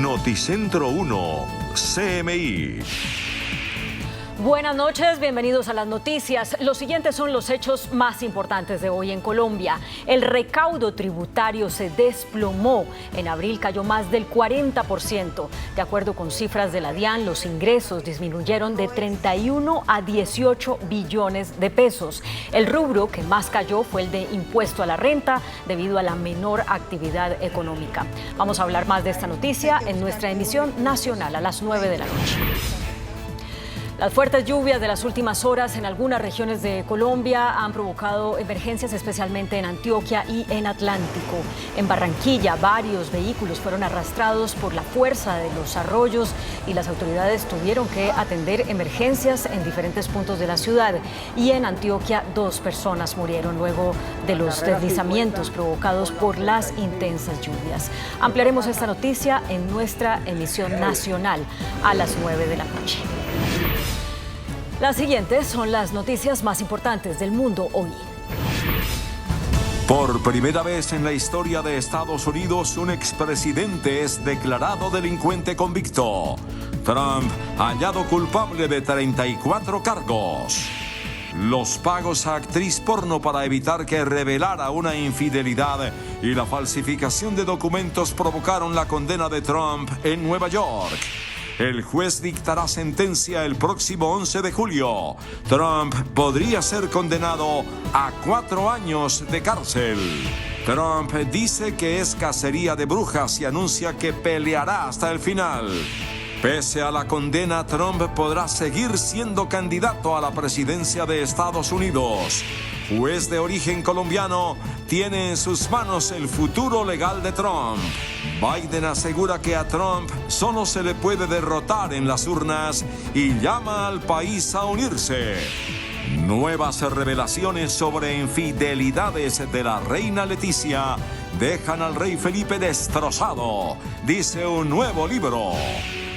Noticentro 1, CMI. Buenas noches, bienvenidos a las noticias. Los siguientes son los hechos más importantes de hoy en Colombia. El recaudo tributario se desplomó. En abril cayó más del 40%. De acuerdo con cifras de la DIAN, los ingresos disminuyeron de 31 a 18 billones de pesos. El rubro que más cayó fue el de impuesto a la renta debido a la menor actividad económica. Vamos a hablar más de esta noticia en nuestra emisión nacional a las 9 de la noche. Las fuertes lluvias de las últimas horas en algunas regiones de Colombia han provocado emergencias, especialmente en Antioquia y en Atlántico. En Barranquilla, varios vehículos fueron arrastrados por la fuerza de los arroyos y las autoridades tuvieron que atender emergencias en diferentes puntos de la ciudad. Y en Antioquia, 2 personas murieron luego de los deslizamientos provocados por las intensas lluvias. Ampliaremos esta noticia en nuestra emisión nacional a las 9 de la noche. Las siguientes son las noticias más importantes del mundo hoy. Por primera vez en la historia de Estados Unidos, un expresidente es declarado delincuente convicto. Trump hallado culpable de 34 cargos. Los pagos a actriz porno para evitar que revelara una infidelidad y la falsificación de documentos provocaron la condena de Trump en Nueva York. El juez dictará sentencia el próximo 11 de julio. Trump podría ser condenado a 4 años de cárcel. Trump dice que es cacería de brujas y anuncia que peleará hasta el final. Pese a la condena, Trump podrá seguir siendo candidato a la presidencia de Estados Unidos. Juez de origen colombiano tiene en sus manos el futuro legal de Trump. Biden asegura que a Trump solo se le puede derrotar en las urnas y llama al país a unirse. Nuevas revelaciones sobre infidelidades de la reina Leticia dejan al rey Felipe destrozado, dice un nuevo libro.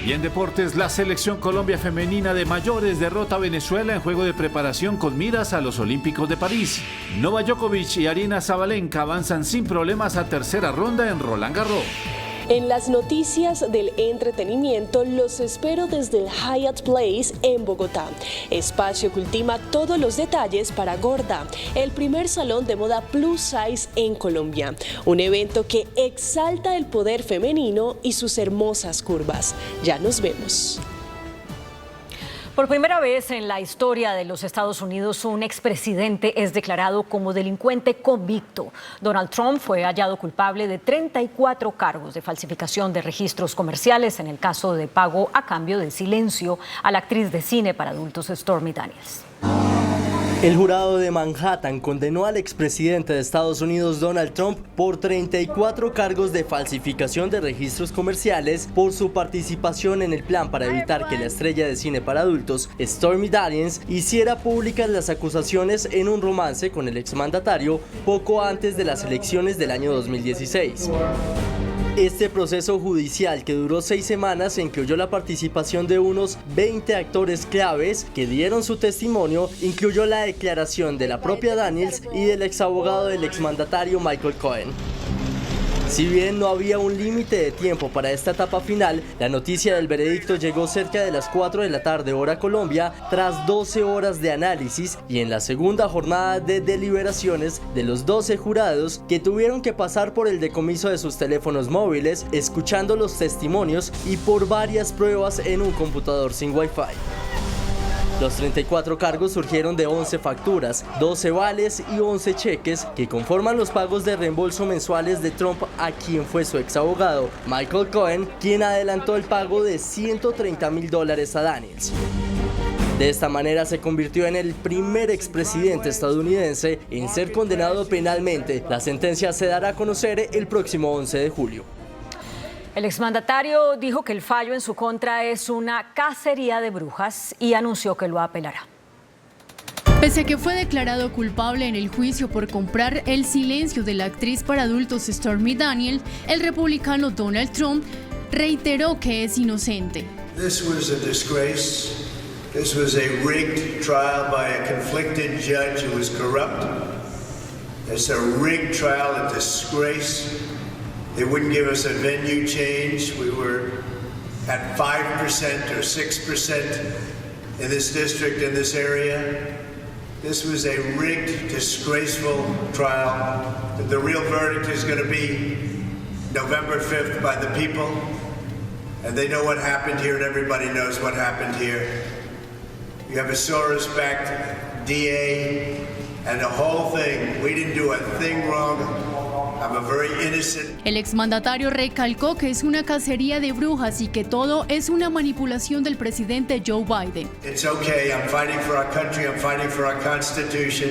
Y en deportes, la selección Colombia femenina de mayores derrota a Venezuela en juego de preparación con miras a los Olímpicos de París. Novak Djokovic y Aryna Sabalenka avanzan sin problemas a tercera ronda en Roland Garros. En las noticias del entretenimiento, los espero desde el Hyatt Place en Bogotá. Espacio que ultima todos los detalles para Gorda, el primer salón de moda plus size en Colombia. Un evento que exalta el poder femenino y sus hermosas curvas. Ya nos vemos. Por primera vez en la historia de los Estados Unidos, un expresidente es declarado como delincuente convicto. Donald Trump fue hallado culpable de 34 cargos de falsificación de registros comerciales en el caso de pago a cambio de silencio a la actriz de cine para adultos Stormy Daniels. El jurado de Manhattan condenó al expresidente de Estados Unidos Donald Trump por 34 cargos de falsificación de registros comerciales por su participación en el plan para evitar que la estrella de cine para adultos Stormy Daniels hiciera públicas las acusaciones en un romance con el exmandatario poco antes de las elecciones del año 2016. Este proceso judicial, que duró 6 semanas, incluyó la participación de unos 20 actores claves que dieron su testimonio, incluyó la declaración de la propia Daniels y del exabogado del exmandatario Michael Cohen. Si bien no había un límite de tiempo para esta etapa final, la noticia del veredicto llegó cerca de las 4 de la tarde hora Colombia, tras 12 horas de análisis y en la segunda jornada de deliberaciones de los 12 jurados que tuvieron que pasar por el decomiso de sus teléfonos móviles, escuchando los testimonios y por varias pruebas en un computador sin Wi-Fi. Los 34 cargos surgieron de 11 facturas, 12 vales y 11 cheques que conforman los pagos de reembolso mensuales de Trump a quien fue su exabogado, Michael Cohen, quien adelantó el pago de $130,000 a Daniels. De esta manera se convirtió en el primer expresidente estadounidense en ser condenado penalmente. La sentencia se dará a conocer el próximo 11 de julio. El exmandatario dijo que el fallo en su contra es una cacería de brujas y anunció que lo apelará. Pese a que fue declarado culpable en el juicio por comprar el silencio de la actriz para adultos Stormy Daniels, el republicano Donald Trump reiteró que es inocente. This was a disgrace. This was a rigged trial by a conflicted judge who was corrupt. It's a rigged trial, a disgrace. They wouldn't give us a venue change. We were at 5% or 6% in this district, in this area. This was a rigged, disgraceful trial. The real verdict is going to be November 5th by the people. And they know what happened here, and everybody knows what happened here. You have a Soros-backed DA, and the whole thing. We didn't do a thing wrong. I'm a very innocent. El exmandatario recalcó que es una cacería de brujas y que todo es una manipulación del presidente Joe Biden. It's okay. I'm fighting for our country. I'm fighting for our Constitution.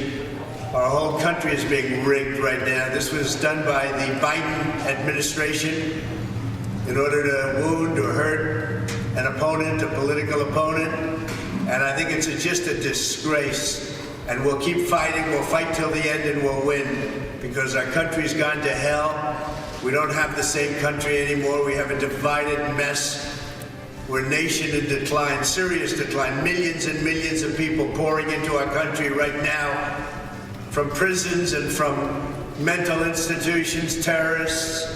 Our whole country is being rigged right now. This was done by the Biden administration in order to wound or hurt an opponent, a political opponent. And I think it's just a disgrace. And we'll keep fighting. We'll fight till the end and we'll win. Because our country's gone to hell. We don't have the same country anymore. We have a divided mess. We're a nation in decline, serious decline. Millions and millions of people pouring into our country right now from prisons and from mental institutions, terrorists.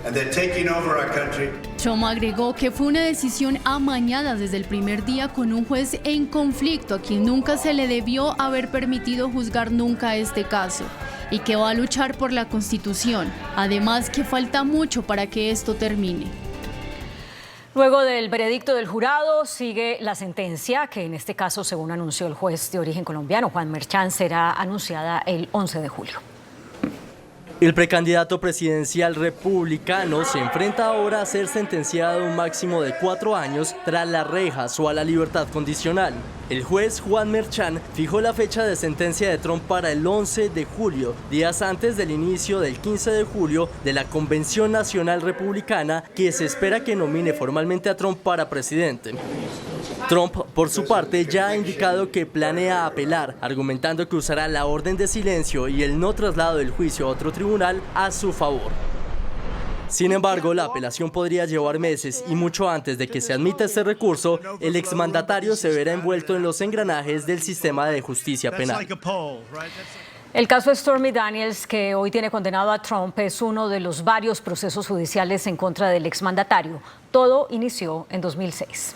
And they're taking over our country. Trump agregó que fue una decisión amañada desde el primer día con un juez en conflicto a quien nunca se le debió haber permitido juzgar nunca este caso y que va a luchar por la Constitución. Además, que falta mucho para que esto termine. Luego del veredicto del jurado sigue la sentencia, que en este caso, según anunció el juez de origen colombiano, Juan Merchan, será anunciada el 11 de julio. El precandidato presidencial republicano se enfrenta ahora a ser sentenciado a un máximo de 4 años tras las rejas o a la libertad condicional. El juez Juan Merchan fijó la fecha de sentencia de Trump para el 11 de julio, días antes del inicio del 15 de julio de la Convención Nacional Republicana, que se espera que nomine formalmente a Trump para presidente. Trump, por su parte, ya ha indicado que planea apelar, argumentando que usará la orden de silencio y el no traslado del juicio a otro tribunal a su favor. Sin embargo, la apelación podría llevar meses y mucho antes de que se admita este recurso, el exmandatario se verá envuelto en los engranajes del sistema de justicia penal. El caso Stormy Daniels, que hoy tiene condenado a Trump, es uno de los varios procesos judiciales en contra del exmandatario. Todo inició en 2006.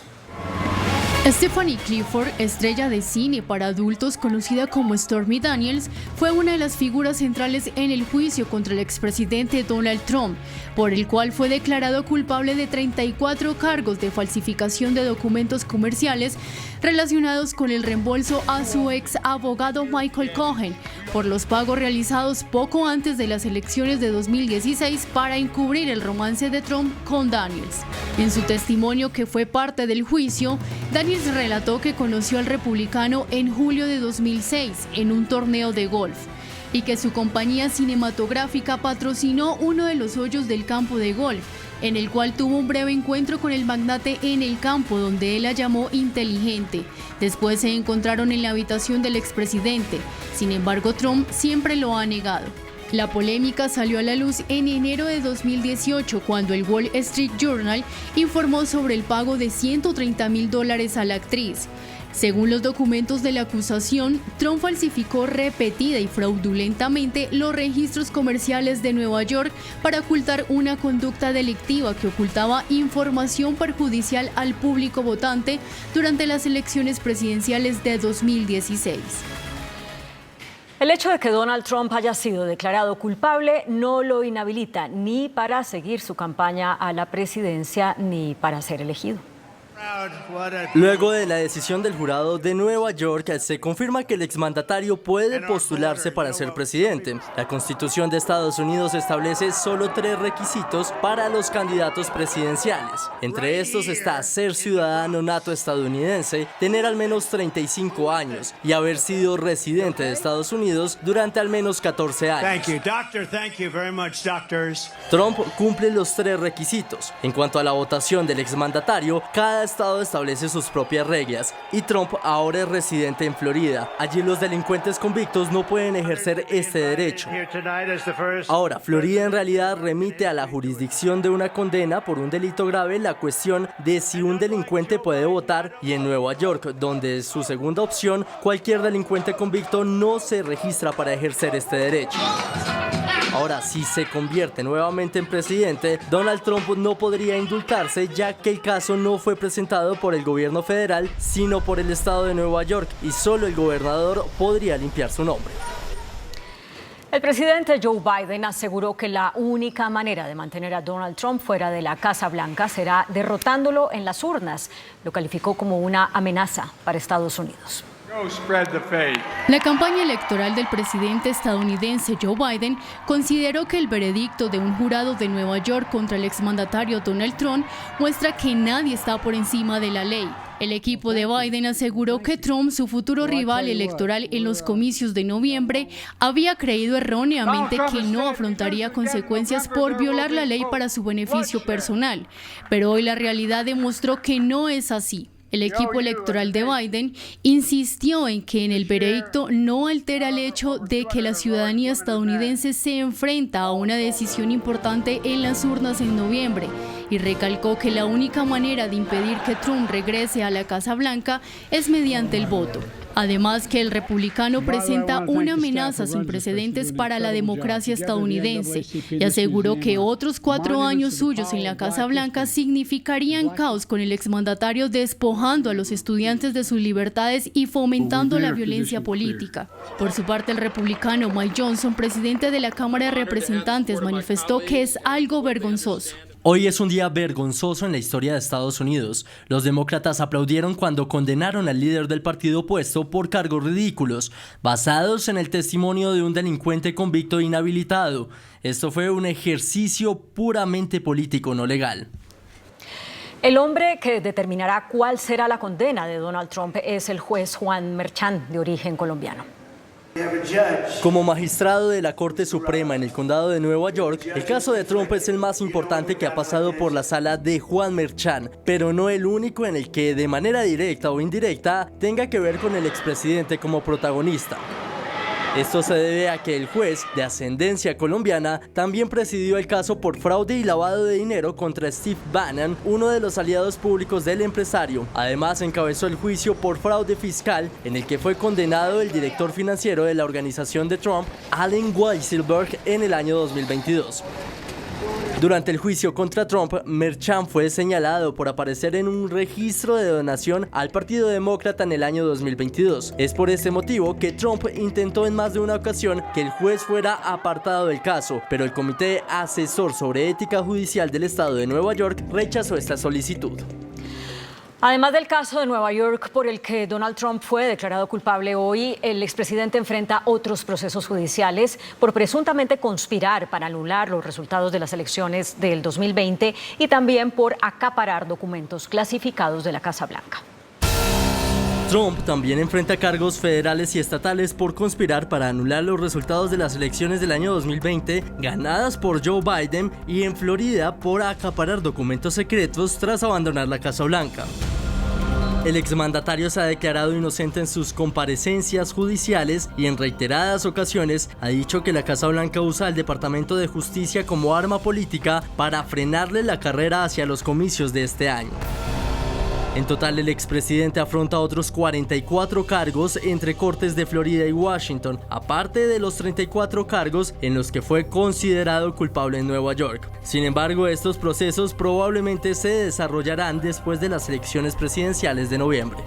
Stephanie Clifford, estrella de cine para adultos conocida como Stormy Daniels, fue una de las figuras centrales en el juicio contra el expresidente Donald Trump, por el cual fue declarado culpable de 34 cargos de falsificación de documentos comerciales relacionados con el reembolso a su ex abogado Michael Cohen por los pagos realizados poco antes de las elecciones de 2016 para encubrir el romance de Trump con Daniels. En su testimonio, que fue parte del juicio, Daniels relató que conoció al republicano en julio de 2006 en un torneo de golf y que su compañía cinematográfica patrocinó uno de los hoyos del campo de golf, en el cual tuvo un breve encuentro con el magnate en el campo, donde él la llamó inteligente. Después se encontraron en la habitación del expresidente. Sin embargo, Trump siempre lo ha negado. La polémica salió a la luz en enero de 2018, cuando el Wall Street Journal informó sobre el pago de $130,000 a la actriz. Según los documentos de la acusación, Trump falsificó repetida y fraudulentamente los registros comerciales de Nueva York para ocultar una conducta delictiva que ocultaba información perjudicial al público votante durante las elecciones presidenciales de 2016. El hecho de que Donald Trump haya sido declarado culpable no lo inhabilita ni para seguir su campaña a la presidencia ni para ser elegido. Luego de la decisión del jurado de Nueva York, se confirma que el exmandatario puede postularse para ser presidente. La Constitución de Estados Unidos establece solo 3 requisitos para los candidatos presidenciales. Entre estos está ser ciudadano nato estadounidense, tener al menos 35 años y haber sido residente de Estados Unidos durante al menos 14 años. Trump cumple los 3 requisitos. En cuanto a la votación del exmandatario, cada estado establece sus propias reglas y Trump ahora es residente en Florida. Allí los delincuentes convictos no pueden ejercer este derecho. Ahora, Florida en realidad remite a la jurisdicción de una condena por un delito grave la cuestión de si un delincuente puede votar, y en Nueva York, donde es su segunda opción, cualquier delincuente convicto no se registra para ejercer este derecho. Ahora, si se convierte nuevamente en presidente, Donald Trump no podría indultarse, ya que el caso no fue presentado por el gobierno federal, sino por el estado de Nueva York, y solo el gobernador podría limpiar su nombre. El presidente Joe Biden aseguró que la única manera de mantener a Donald Trump fuera de la Casa Blanca será derrotándolo en las urnas. Lo calificó como una amenaza para Estados Unidos. La campaña electoral del presidente estadounidense Joe Biden consideró que el veredicto de un jurado de Nueva York contra el exmandatario Donald Trump muestra que nadie está por encima de la ley. El equipo de Biden aseguró que Trump, su futuro rival electoral en los comicios de noviembre, había creído erróneamente que no afrontaría consecuencias por violar la ley para su beneficio personal. Pero hoy la realidad demostró que no es así. El equipo electoral de Biden insistió en que en el veredicto no altera el hecho de que la ciudadanía estadounidense se enfrenta a una decisión importante en las urnas en noviembre y recalcó que la única manera de impedir que Trump regrese a la Casa Blanca es mediante el voto. Además, que el republicano presenta una amenaza sin precedentes para la democracia estadounidense y aseguró que otros 4 años suyos en la Casa Blanca significarían caos, con el exmandatario despojando a los estudiantes de sus libertades y fomentando la violencia política. Por su parte, el republicano Mike Johnson, presidente de la Cámara de Representantes, manifestó que es algo vergonzoso. Hoy es un día vergonzoso en la historia de Estados Unidos. Los demócratas aplaudieron cuando condenaron al líder del partido opuesto por cargos ridículos, basados en el testimonio de un delincuente convicto e inhabilitado. Esto fue un ejercicio puramente político, no legal. El hombre que determinará cuál será la condena de Donald Trump es el juez Juan Merchan, de origen colombiano. Como magistrado de la Corte Suprema en el condado de Nueva York, el caso de Trump es el más importante que ha pasado por la sala de Juan Merchan, pero no el único en el que de manera directa o indirecta tenga que ver con el expresidente como protagonista. Esto se debe a que el juez, de ascendencia colombiana, también presidió el caso por fraude y lavado de dinero contra Steve Bannon, uno de los aliados públicos del empresario. Además, encabezó el juicio por fraude fiscal, en el que fue condenado el director financiero de la organización de Trump, Allen Weisselberg, en el año 2022. Durante el juicio contra Trump, Merchan fue señalado por aparecer en un registro de donación al Partido Demócrata en el año 2022. Es por este motivo que Trump intentó en más de una ocasión que el juez fuera apartado del caso, pero el Comité Asesor sobre Ética Judicial del Estado de Nueva York rechazó esta solicitud. Además del caso de Nueva York por el que Donald Trump fue declarado culpable hoy, el expresidente enfrenta otros procesos judiciales por presuntamente conspirar para anular los resultados de las elecciones del 2020 y también por acaparar documentos clasificados de la Casa Blanca. Trump también enfrenta cargos federales y estatales por conspirar para anular los resultados de las elecciones del año 2020 ganadas por Joe Biden, y en Florida por acaparar documentos secretos tras abandonar la Casa Blanca. El exmandatario se ha declarado inocente en sus comparecencias judiciales y en reiteradas ocasiones ha dicho que la Casa Blanca usa al Departamento de Justicia como arma política para frenarle la carrera hacia los comicios de este año. En total, el expresidente afronta otros 44 cargos entre cortes de Florida y Washington, aparte de los 34 cargos en los que fue considerado culpable en Nueva York. Sin embargo, estos procesos probablemente se desarrollarán después de las elecciones presidenciales de noviembre.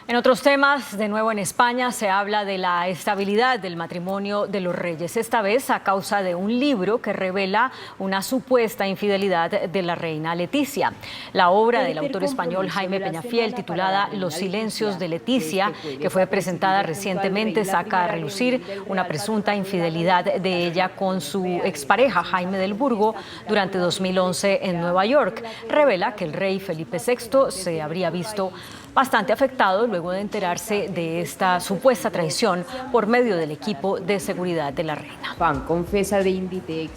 En otros temas, de nuevo en España, se habla de la estabilidad del matrimonio de los reyes, esta vez a causa de un libro que revela una supuesta infidelidad de la reina Leticia. La obra del autor español Jaime Peñafiel, titulada Los silencios de Leticia, que fue presentada recientemente, saca a relucir una presunta infidelidad de ella con su expareja Jaime del Burgo durante 2011 en Nueva York. Revela que el rey Felipe VI se habría visto bastante afectado luego de enterarse de esta supuesta traición por medio del equipo de seguridad de la reina. Confesa de Inditex.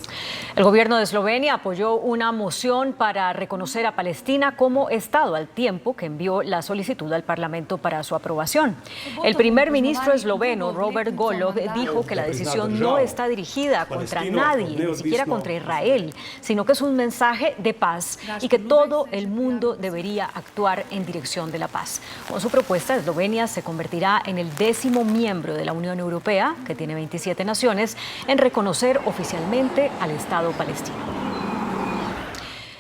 El gobierno de Eslovenia apoyó una moción para reconocer a Palestina como Estado al tiempo que envió la solicitud al Parlamento para su aprobación. El primer ministro esloveno, Robert Golob, dijo que la decisión no está dirigida contra nadie, ni siquiera contra Israel, sino que es un mensaje de paz y que todo el mundo debería actuar en dirección de la paz. más. Con su propuesta, Eslovenia se convertirá en el 10º miembro de la Unión Europea, que tiene 27 naciones, en reconocer oficialmente al Estado palestino.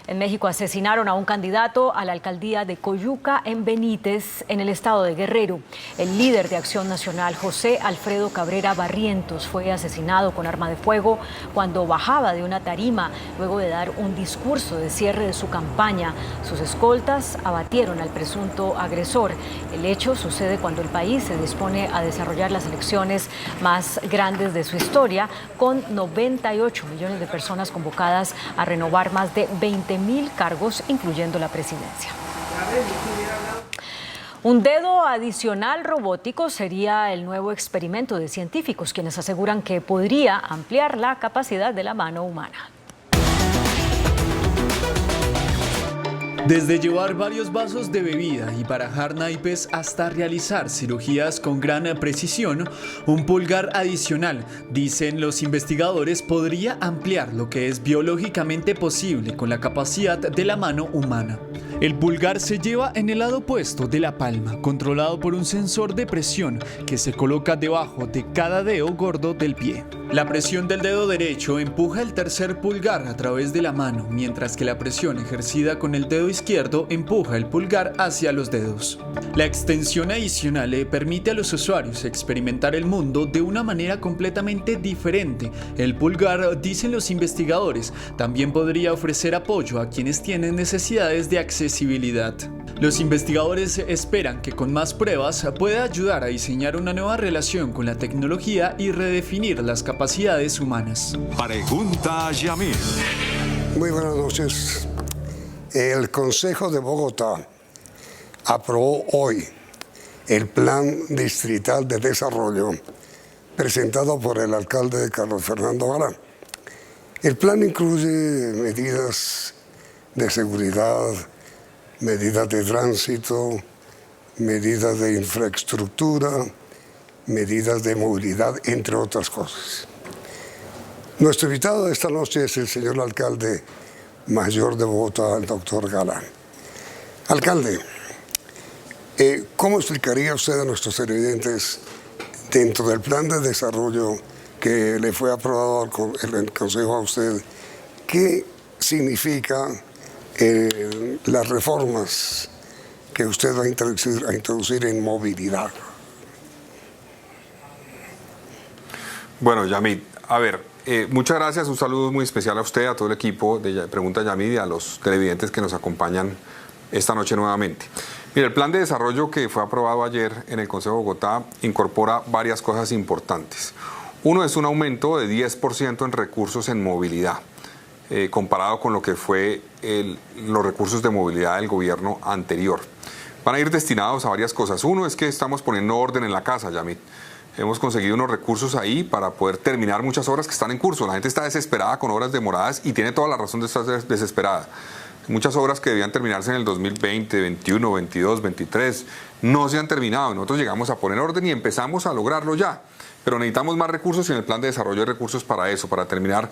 En México asesinaron a un candidato a la alcaldía de Coyuca, en Benítez, en el estado de Guerrero. El líder de Acción Nacional, José Alfredo Cabrera Barrientos, fue asesinado con arma de fuego cuando bajaba de una tarima luego de dar un discurso de cierre de su campaña. Sus escoltas abatieron al presunto agresor. El hecho sucede cuando el país se dispone a desarrollar las elecciones más grandes de su historia, con 98 millones de personas convocadas a renovar más de 20.000 cargos, incluyendo la presidencia. Un dedo adicional robótico sería el nuevo experimento de científicos, quienes aseguran que podría ampliar la capacidad de la mano humana. Desde llevar varios vasos de bebida y barajar naipes hasta realizar cirugías con gran precisión, un pulgar adicional, dicen los investigadores, podría ampliar lo que es biológicamente posible con la capacidad de la mano humana. El pulgar se lleva en el lado opuesto de la palma, controlado por un sensor de presión que se coloca debajo de cada dedo gordo del pie. La presión del dedo derecho empuja el tercer pulgar a través de la mano, mientras que la presión ejercida con el dedo izquierdo empuja el pulgar hacia los dedos. La extensión adicional le permite a los usuarios experimentar el mundo de una manera completamente diferente. El pulgar, dicen los investigadores, también podría ofrecer apoyo a quienes tienen necesidades de accesibilidad. Los investigadores esperan que con más pruebas pueda ayudar a diseñar una nueva relación con la tecnología y redefinir las capacidades humanas. Pregunta Yamil. Muy buenas noches. El Consejo de Bogotá aprobó hoy el Plan Distrital de Desarrollo presentado por el alcalde Carlos Fernando Galán. El plan incluye medidas de seguridad, medidas de tránsito, medidas de infraestructura, medidas de movilidad, entre otras cosas. Nuestro invitado de esta noche es el señor alcalde mayor de Bogotá, el doctor Galán. Alcalde, ¿cómo explicaría usted a nuestros televidentes, dentro del plan de desarrollo que le fue aprobado en el Consejo a usted, qué significa las reformas que usted va a introducir en movilidad? Bueno, Yamid, a ver, muchas gracias, un saludo muy especial a usted, a todo el equipo de Pregunta Yamid y a los televidentes que nos acompañan esta noche nuevamente. Mira, el plan de desarrollo que fue aprobado ayer en el Consejo de Bogotá incorpora varias cosas importantes. Uno es un aumento de 10% en recursos en movilidad, comparado con lo que fue los recursos de movilidad del gobierno anterior. Van a ir destinados a varias cosas. Uno es que estamos poniendo orden en la casa, Yamid. Hemos conseguido unos recursos ahí para poder terminar muchas obras que están en curso. La gente está desesperada con obras demoradas y tiene toda la razón de estar desesperada. Muchas obras que debían terminarse en el 2020, 21, 22, 23, no se han terminado. Nosotros llegamos a poner orden y empezamos a lograrlo ya. Pero necesitamos más recursos y en el plan de desarrollo hay recursos para eso, para terminar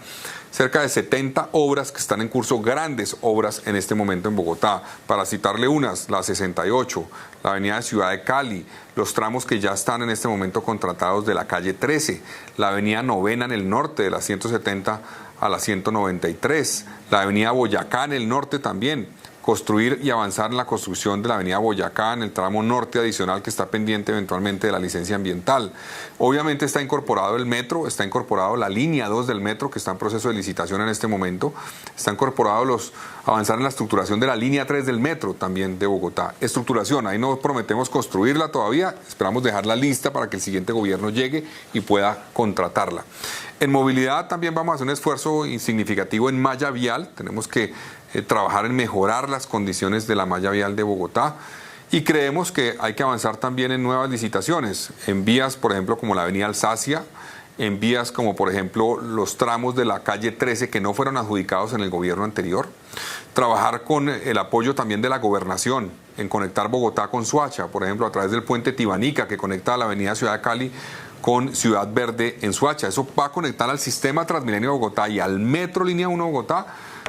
cerca de 70 obras que están en curso, grandes obras en este momento en Bogotá. Para citarle unas, la 68, la avenida de Ciudad de Cali, los tramos que ya están en este momento contratados de la calle 13, la avenida Novena en el norte de la 170 a la 193, la avenida Boyacá en el norte también. Construir y avanzar en la construcción de la avenida Boyacá en el tramo norte adicional que está pendiente eventualmente de la licencia ambiental. Obviamente está incorporado el metro, está incorporado la línea 2 del metro que está en proceso de licitación en este momento, está incorporado avanzar en la estructuración de la línea 3 del metro también de Bogotá. Estructuración, ahí no prometemos construirla todavía, esperamos dejarla lista para que el siguiente gobierno llegue y pueda contratarla. En movilidad también vamos a hacer un esfuerzo significativo en malla vial, tenemos que trabajar en mejorar las condiciones de la malla vial de Bogotá y creemos que hay que avanzar también en nuevas licitaciones, en vías, por ejemplo, como la avenida Alsacia, en vías como, por ejemplo, los tramos de la calle 13 que no fueron adjudicados en el gobierno anterior, trabajar con el apoyo también de la gobernación en conectar Bogotá con Soacha, por ejemplo, a través del puente Tibanica que conecta a la avenida Ciudad de Cali con Ciudad Verde en Soacha. Eso va a conectar al sistema Transmilenio de Bogotá y al metro Línea 1 de Bogotá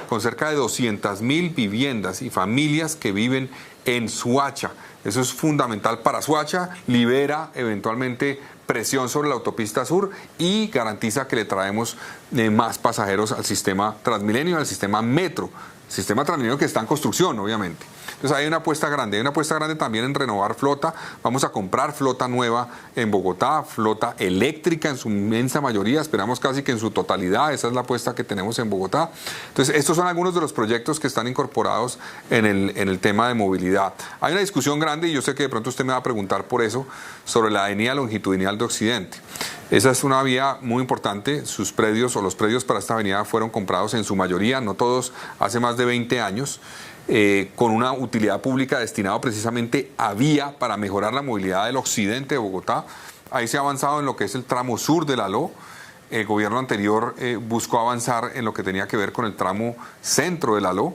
con cerca de 200.000 viviendas y familias que viven en Soacha. Eso es fundamental para Soacha, libera eventualmente presión sobre la autopista sur y garantiza que le traemos más pasajeros al sistema Transmilenio y al sistema Metro. Sistema Transmilenio que está en construcción, obviamente. Entonces hay una apuesta grande también en renovar flota. Vamos a comprar flota nueva en Bogotá, flota eléctrica en su inmensa mayoría, esperamos casi que en su totalidad, esa es la apuesta que tenemos en Bogotá. Entonces estos son algunos de los proyectos que están incorporados en el tema de movilidad. Hay una discusión grande y yo sé que de pronto usted me va a preguntar por eso, sobre la avenida longitudinal de Occidente. Esa es una vía muy importante, sus predios o los predios para esta avenida fueron comprados en su mayoría, no todos, hace más de 20 años, con una utilidad pública destinada precisamente a vía para mejorar la movilidad del occidente de Bogotá. Ahí se ha avanzado en lo que es el tramo sur de la ALO. El gobierno anterior buscó avanzar en lo que tenía que ver con el tramo centro de la ALO,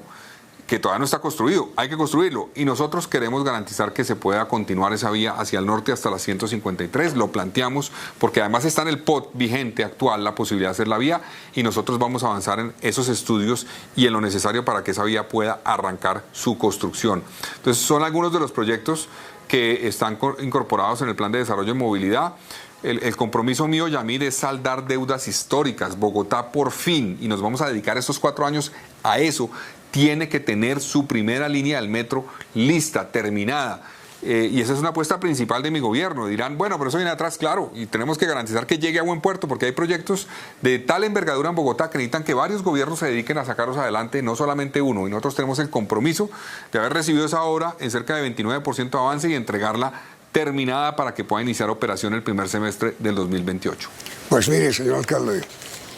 que todavía no está construido, hay que construirlo y nosotros queremos garantizar que se pueda continuar esa vía hacia el norte hasta la 153, lo planteamos porque además está en el POT vigente actual la posibilidad de hacer la vía y nosotros vamos a avanzar en esos estudios y en lo necesario para que esa vía pueda arrancar su construcción. Entonces son algunos de los proyectos que están incorporados en el Plan de Desarrollo y Movilidad. El compromiso mío, Yamil, es saldar deudas históricas. Bogotá por fin, y nos vamos a dedicar estos 4 años a eso, tiene que tener su primera línea del metro lista, terminada. Y esa es una apuesta principal de mi gobierno. Dirán, bueno, pero eso viene atrás, claro, y tenemos que garantizar que llegue a buen puerto, porque hay proyectos de tal envergadura en Bogotá que necesitan que varios gobiernos se dediquen a sacarlos adelante, no solamente uno. Y nosotros tenemos el compromiso de haber recibido esa obra en cerca de 29% de avance y entregarla terminada para que pueda iniciar operación el primer semestre del 2028. Pues mire, señor alcalde,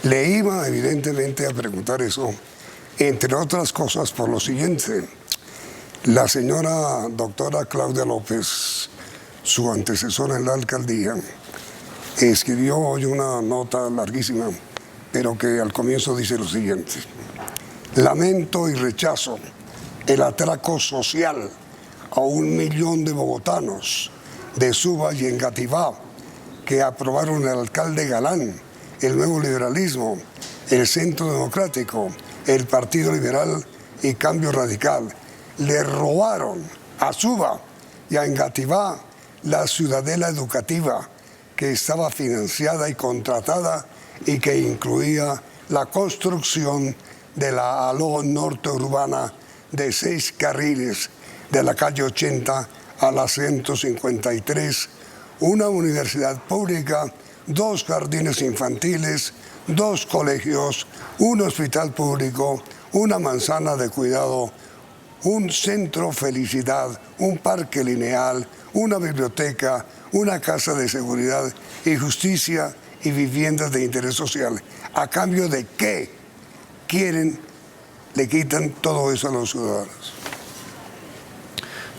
le iba evidentemente a preguntar eso, entre otras cosas por lo siguiente. La señora doctora Claudia López, su antecesora en la alcaldía, escribió hoy una nota larguísima, pero que al comienzo dice lo siguiente: lamento y rechazo el atraco social a 1 millón de bogotanos de Suba y Engativá que aprobaron el alcalde Galán, el Nuevo Liberalismo, el Centro Democrático, el Partido Liberal y Cambio Radical. Le robaron a Suba y a Engativá la ciudadela educativa que estaba financiada y contratada y que incluía la construcción de la ALO norte urbana de 6 carriles de la calle 80 a la 153, una universidad pública, 2 jardines infantiles, 2 colegios, un hospital público, una manzana de cuidado, un centro felicidad, un parque lineal, una biblioteca, una casa de seguridad y justicia y viviendas de interés social. ¿A cambio de qué quieren, le quitan todo eso a los ciudadanos?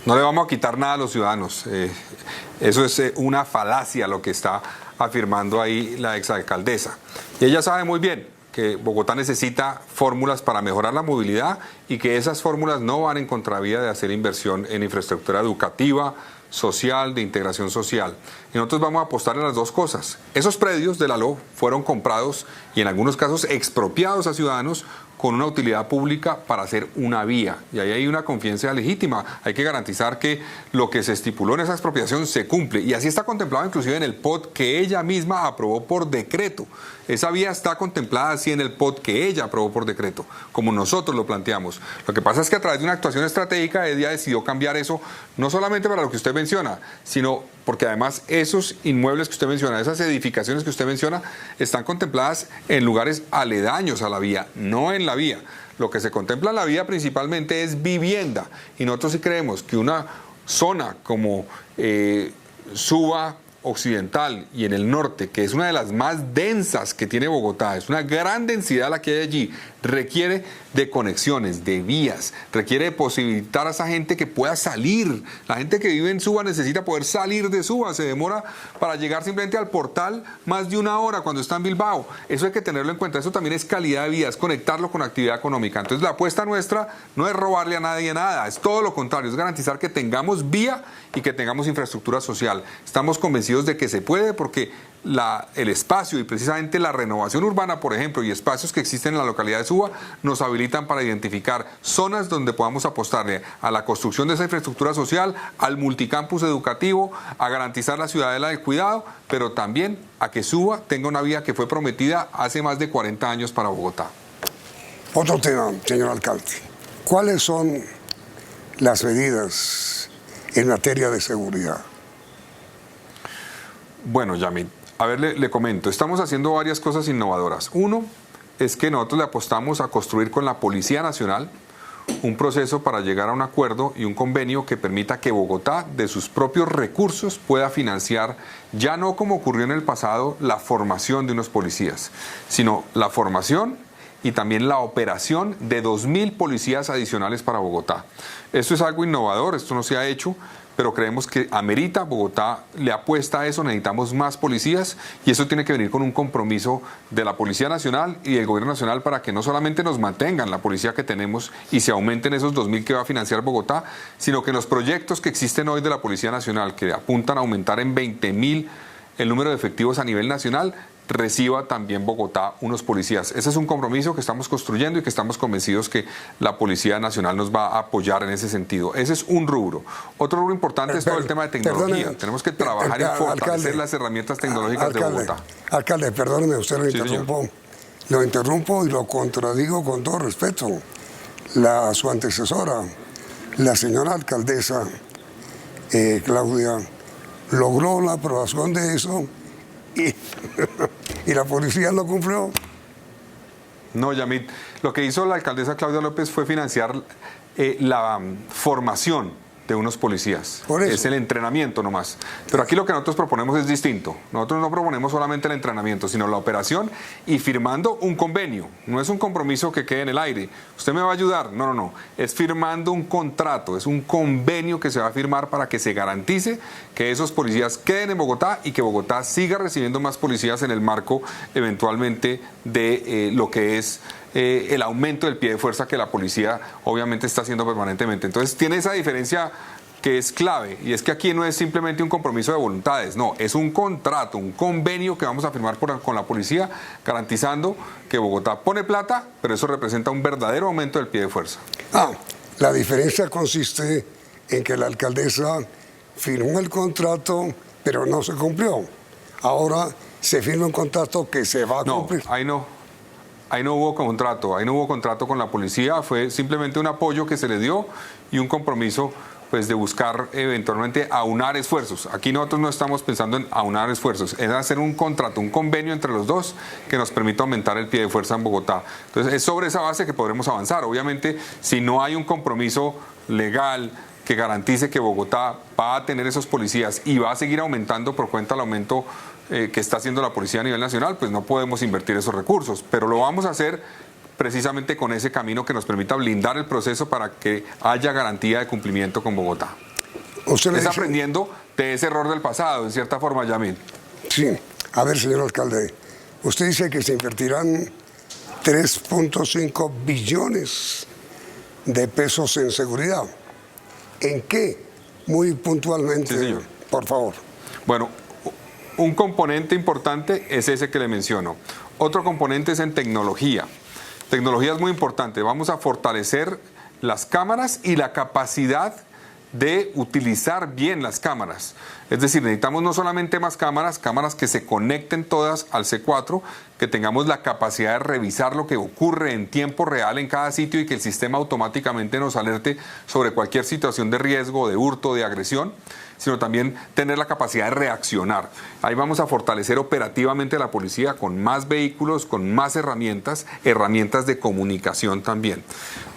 No le vamos a quitar nada a los ciudadanos. Eso es una falacia lo que está afirmando ahí la exalcaldesa. Y ella sabe muy bien que Bogotá necesita fórmulas para mejorar la movilidad y que esas fórmulas no van en contravía de hacer inversión en infraestructura educativa, social, de integración social. Y nosotros vamos a apostar en las dos cosas. Esos predios de la ALO fueron comprados y en algunos casos expropiados a ciudadanos con una utilidad pública para hacer una vía. Y ahí hay una confianza legítima. Hay que garantizar que lo que se estipuló en esa expropiación se cumple. Y así está contemplado inclusive en el POT que ella misma aprobó por decreto. Esa vía está contemplada así en el POT que ella aprobó por decreto, como nosotros lo planteamos. Lo que pasa es que a través de una actuación estratégica ella decidió cambiar eso, no solamente para lo que usted menciona, sino porque además esos inmuebles que usted menciona, esas edificaciones que usted menciona, están contempladas en lugares aledaños a la vía, no en la vía. Lo que se contempla en la vía principalmente es vivienda. Y nosotros sí creemos que una zona como Suba Occidental y en el norte, que es una de las más densas que tiene Bogotá, es una gran densidad la que hay allí, requiere de conexiones, de vías, requiere de posibilitar a esa gente que pueda salir. La gente que vive en Suba necesita poder salir de Suba, se demora para llegar simplemente al portal más de 1 hora cuando está en Bilbao. Eso hay que tenerlo en cuenta, eso también es calidad de vida, es conectarlo con actividad económica. Entonces la apuesta nuestra no es robarle a nadie nada, es todo lo contrario, es garantizar que tengamos vía y que tengamos infraestructura social. Estamos convencidos de que se puede porque el espacio y precisamente la renovación urbana, por ejemplo, y espacios que existen en la localidad de Suba, nos habilitan para identificar zonas donde podamos apostarle a la construcción de esa infraestructura social, al multicampus educativo, a garantizar la ciudadela del cuidado, pero también a que Suba tenga una vía que fue prometida hace más de 40 años para Bogotá. Otro tema, señor alcalde. ¿Cuáles son las medidas en materia de seguridad? Bueno, Yamil, a ver, le comento. Estamos haciendo varias cosas innovadoras. Uno es que nosotros le apostamos a construir con la Policía Nacional un proceso para llegar a un acuerdo y un convenio que permita que Bogotá, de sus propios recursos, pueda financiar, ya no como ocurrió en el pasado, la formación de unos policías, sino la formación y también la operación de 2.000 policías adicionales para Bogotá. Esto es algo innovador, esto no se ha hecho, pero creemos que amerita, Bogotá le apuesta a eso, necesitamos más policías y eso tiene que venir con un compromiso de la Policía Nacional y del Gobierno Nacional para que no solamente nos mantengan la policía que tenemos y se aumenten esos 2.000 que va a financiar Bogotá, sino que los proyectos que existen hoy de la Policía Nacional, que apuntan a aumentar en 20.000 el número de efectivos a nivel nacional, reciba también Bogotá unos policías. Ese es un compromiso que estamos construyendo y que estamos convencidos que la Policía Nacional nos va a apoyar en ese sentido. Ese es un rubro. Otro rubro importante es todo el tema de tecnología. Tenemos que trabajar y fortalecer las herramientas tecnológicas de Bogotá. Alcalde, perdóneme, usted lo interrumpo. Sí, lo interrumpo y lo contradigo con todo respeto. Su antecesora, la señora alcaldesa Claudia, logró la aprobación de eso y la policía lo cumplió. No, Yamit, lo que hizo la alcaldesa Claudia López fue financiar la formación de unos policías. Es el entrenamiento nomás. Pero aquí lo que nosotros proponemos es distinto. Nosotros no proponemos solamente el entrenamiento, sino la operación y firmando un convenio. No es un compromiso que quede en el aire. ¿Usted me va a ayudar? No, no, no. Es firmando un contrato, es un convenio que se va a firmar para que se garantice que esos policías queden en Bogotá y que Bogotá siga recibiendo más policías en el marco eventualmente de lo que es el aumento del pie de fuerza que la policía obviamente está haciendo permanentemente. Entonces tiene esa diferencia que es clave y es que aquí no es simplemente un compromiso de voluntades, no, es un contrato, un convenio que vamos a firmar con la policía garantizando que Bogotá pone plata, pero eso representa un verdadero aumento del pie de fuerza. La diferencia consiste en que la alcaldesa firmó el contrato, pero no se cumplió. Ahora se firma un contrato que se va a cumplir. Ahí no hubo contrato con la policía, fue simplemente un apoyo que se le dio y un compromiso pues de buscar eventualmente aunar esfuerzos. Aquí nosotros no estamos pensando en aunar esfuerzos, es hacer un contrato, un convenio entre los dos que nos permita aumentar el pie de fuerza en Bogotá. Entonces es sobre esa base que podremos avanzar. Obviamente, si no hay un compromiso legal que garantice que Bogotá va a tener esos policías y va a seguir aumentando por cuenta del aumento que está haciendo la policía a nivel nacional, pues no podemos invertir esos recursos, pero lo vamos a hacer precisamente con ese camino que nos permita blindar el proceso para que haya garantía de cumplimiento con Bogotá. Es aprendiendo de ese error del pasado, en cierta forma, Yamil. Sí, a ver, señor alcalde, usted dice que se invertirán 3.5 billones de pesos en seguridad. ¿En qué? Muy puntualmente, sí, señor. Por favor. Bueno, un componente importante es ese que le menciono. Otro componente es en tecnología. Tecnología es muy importante. Vamos a fortalecer las cámaras y la capacidad de utilizar bien las cámaras. Es decir, necesitamos no solamente más cámaras que se conecten todas al C4, que tengamos la capacidad de revisar lo que ocurre en tiempo real en cada sitio y que el sistema automáticamente nos alerte sobre cualquier situación de riesgo, de hurto, de agresión, sino también tener la capacidad de reaccionar. Ahí vamos a fortalecer operativamente a la policía con más vehículos, con más herramientas de comunicación también.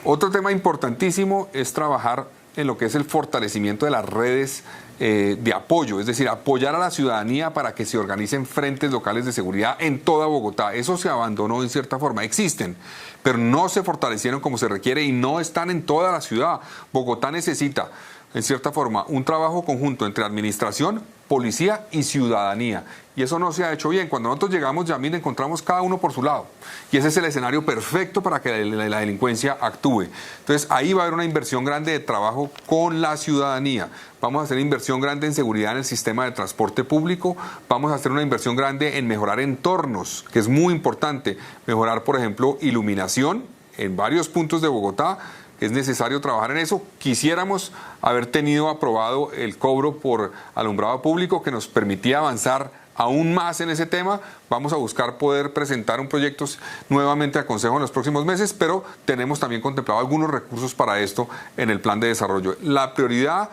Otro tema importantísimo es trabajar en lo que es el fortalecimiento de las redes de apoyo, es decir, apoyar a la ciudadanía para que se organicen frentes locales de seguridad en toda Bogotá. Eso se abandonó en cierta forma, existen, pero no se fortalecieron como se requiere y no están en toda la ciudad. Bogotá necesita, en cierta forma, un trabajo conjunto entre administración, policía y ciudadanía. Y eso no se ha hecho bien. Cuando nosotros llegamos, Yamil, encontramos cada uno por su lado. Y ese es el escenario perfecto para que la delincuencia actúe. Entonces, ahí va a haber una inversión grande de trabajo con la ciudadanía. Vamos a hacer inversión grande en seguridad en el sistema de transporte público. Vamos a hacer una inversión grande en mejorar entornos, que es muy importante. Mejorar, por ejemplo, iluminación en varios puntos de Bogotá. Es necesario trabajar en eso. Quisiéramos haber tenido aprobado el cobro por alumbrado público que nos permitía avanzar aún más en ese tema. Vamos a buscar poder presentar un proyecto nuevamente al Consejo en los próximos meses, pero tenemos también contemplado algunos recursos para esto en el plan de desarrollo. La prioridad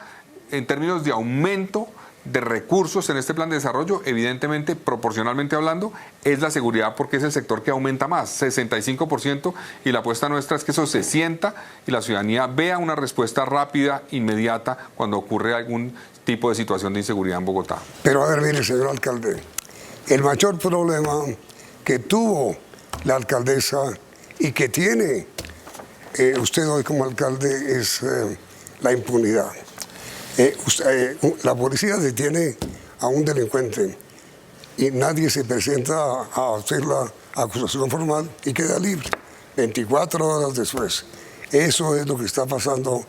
en términos de aumento de recursos en este plan de desarrollo, evidentemente, proporcionalmente hablando, es la seguridad, porque es el sector que aumenta más, 65%, y la apuesta nuestra es que eso se sienta y la ciudadanía vea una respuesta rápida, inmediata, cuando ocurre algún tipo de situación de inseguridad en Bogotá. Pero a ver, mire, señor alcalde, el mayor problema que tuvo la alcaldesa y que tiene usted hoy como alcalde es la impunidad. La policía detiene a un delincuente y nadie se presenta a hacer la acusación formal y queda libre 24 horas después. Eso es lo que está pasando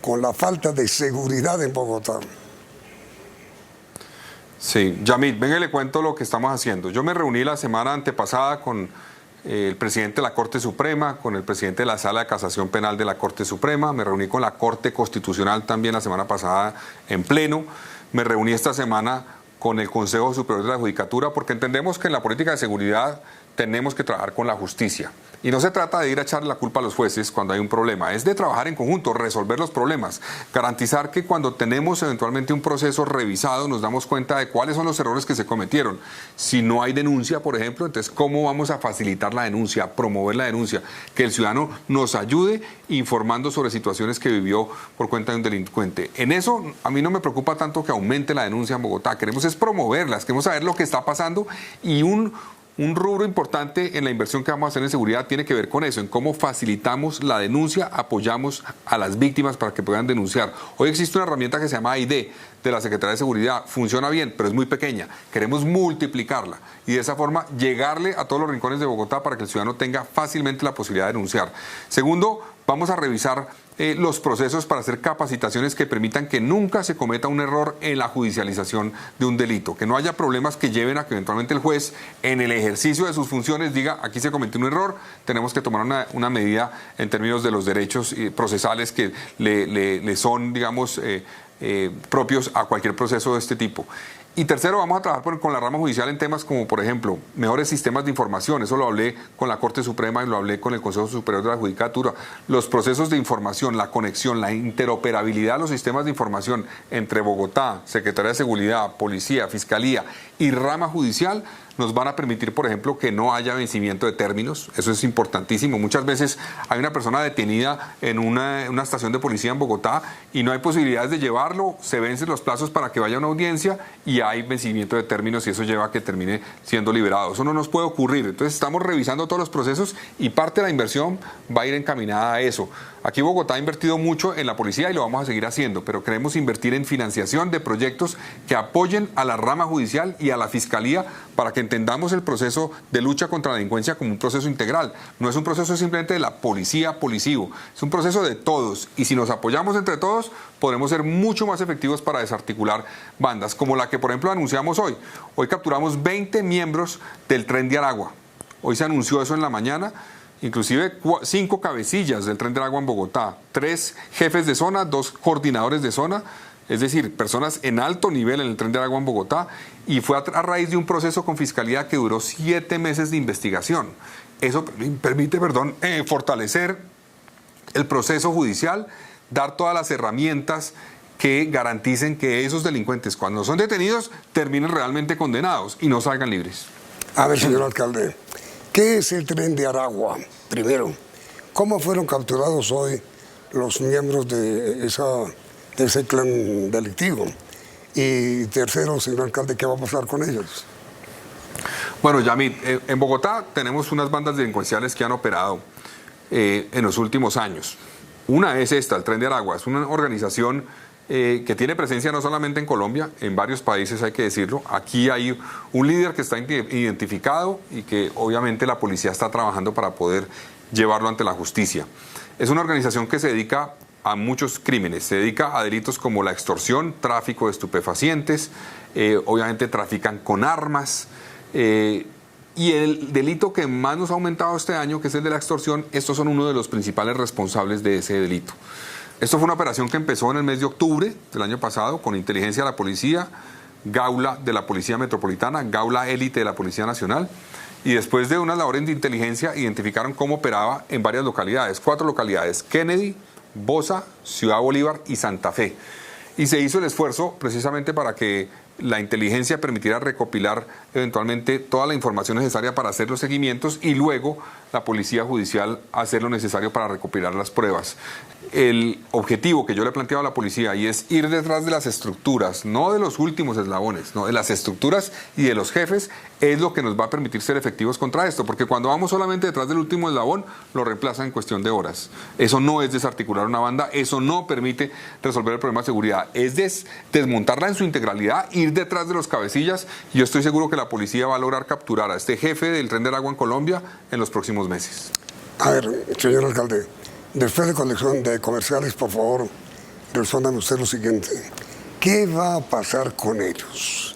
con la falta de seguridad en Bogotá. Sí, Yamil, venga y le cuento lo que estamos haciendo. Yo me reuní la semana antepasada con el presidente de la Corte Suprema, con el presidente de la Sala de Casación Penal de la Corte Suprema, me reuní con la Corte Constitucional también la semana pasada en pleno, me reuní esta semana con el Consejo Superior de la Judicatura, porque entendemos que en la política de seguridad tenemos que trabajar con la justicia. Y no se trata de ir a echarle la culpa a los jueces cuando hay un problema, es de trabajar en conjunto, resolver los problemas, garantizar que cuando tenemos eventualmente un proceso revisado nos damos cuenta de cuáles son los errores que se cometieron. Si no hay denuncia, por ejemplo, entonces ¿cómo vamos a facilitar la denuncia, promover la denuncia? Que el ciudadano nos ayude informando sobre situaciones que vivió por cuenta de un delincuente. En eso a mí no me preocupa tanto que aumente la denuncia en Bogotá, queremos es promoverlas, queremos saber lo que está pasando, y un rubro importante en la inversión que vamos a hacer en seguridad tiene que ver con eso, en cómo facilitamos la denuncia, apoyamos a las víctimas para que puedan denunciar. Hoy existe una herramienta que se llama ID de la Secretaría de Seguridad, funciona bien, pero es muy pequeña. Queremos multiplicarla y de esa forma llegarle a todos los rincones de Bogotá para que el ciudadano tenga fácilmente la posibilidad de denunciar. Segundo, vamos a revisar los procesos para hacer capacitaciones que permitan que nunca se cometa un error en la judicialización de un delito, que no haya problemas que lleven a que eventualmente el juez en el ejercicio de sus funciones diga aquí se cometió un error, tenemos que tomar una medida en términos de los derechos procesales que le son, digamos, propios a cualquier proceso de este tipo. Y tercero, vamos a trabajar con la rama judicial en temas como, por ejemplo, mejores sistemas de información. Eso lo hablé con la Corte Suprema y lo hablé con el Consejo Superior de la Judicatura. Los procesos de información, la conexión, la interoperabilidad de los sistemas de información entre Bogotá, Secretaría de Seguridad, Policía, Fiscalía y rama judicial nos van a permitir, por ejemplo, que no haya vencimiento de términos. Eso es importantísimo. Muchas veces hay una persona detenida en una estación de policía en Bogotá y no hay posibilidades de llevarlo, se vencen los plazos para que vaya a una audiencia y hay vencimiento de términos y eso lleva a que termine siendo liberado. Eso no nos puede ocurrir. Entonces estamos revisando todos los procesos y parte de la inversión va a ir encaminada a eso. Aquí Bogotá ha invertido mucho en la policía y lo vamos a seguir haciendo, pero queremos invertir en financiación de proyectos que apoyen a la rama judicial y a la fiscalía para que entendamos el proceso de lucha contra la delincuencia como un proceso integral. No es un proceso simplemente de la policía policivo, es un proceso de todos y si nos apoyamos entre todos podremos ser mucho más efectivos para desarticular bandas, como la que por ejemplo anunciamos hoy. Hoy capturamos 20 miembros del Tren de Aragua. Hoy se anunció eso en la mañana. Inclusive 5 cabecillas del Tren de Aragua en Bogotá, 3 jefes de zona, 2 coordinadores de zona, es decir, personas en alto nivel en el Tren de Aragua en Bogotá, y fue a raíz de un proceso con Fiscalía que duró 7 meses de investigación. Eso permite, fortalecer el proceso judicial, dar todas las herramientas que garanticen que esos delincuentes, cuando son detenidos, terminen realmente condenados y no salgan libres. A ver, señor alcalde, ¿qué es el Tren de Aragua? Primero, ¿cómo fueron capturados hoy los miembros de ese clan delictivo? Y tercero, señor alcalde, ¿qué va a pasar con ellos? Bueno, Yamil, en Bogotá tenemos unas bandas delincuenciales que han operado en los últimos años. Una es esta, el Tren de Aragua, es una organización que tiene presencia no solamente en Colombia, en varios países hay que decirlo. Aquí hay un líder que está identificado y que obviamente la policía está trabajando para poder llevarlo ante la justicia. Es una organización que se dedica a muchos crímenes, se dedica a delitos como la extorsión, tráfico de estupefacientes, obviamente trafican con armas, y el delito que más nos ha aumentado este año, que es el de la extorsión, estos son uno de los principales responsables de ese delito. Esto fue una operación que empezó en el mes de octubre del año pasado con inteligencia de la policía, Gaula de la Policía Metropolitana, Gaula Élite de la Policía Nacional, y después de unas labores de inteligencia identificaron cómo operaba en varias localidades, 4 localidades: Kennedy, Bosa, Ciudad Bolívar y Santa Fe. Y se hizo el esfuerzo precisamente para que la inteligencia permitiera recopilar eventualmente toda la información necesaria para hacer los seguimientos y luego la policía judicial hacer lo necesario para recopilar las pruebas. El objetivo que yo le he planteado a la policía y es ir detrás de las estructuras, no de los últimos eslabones, no, de las estructuras y de los jefes, es lo que nos va a permitir ser efectivos contra esto, porque cuando vamos solamente detrás del último eslabón, lo reemplazan en cuestión de horas. Eso no es desarticular una banda, eso no permite resolver el problema de seguridad, es desmontarla en su integralidad, ir detrás de los cabecillas, y yo estoy seguro que la policía va a lograr capturar a este jefe del Tren del Agua en Colombia en los próximos meses. A ver, señor alcalde, después de colección de comerciales, por favor, respóndame usted lo siguiente. ¿Qué va a pasar con ellos,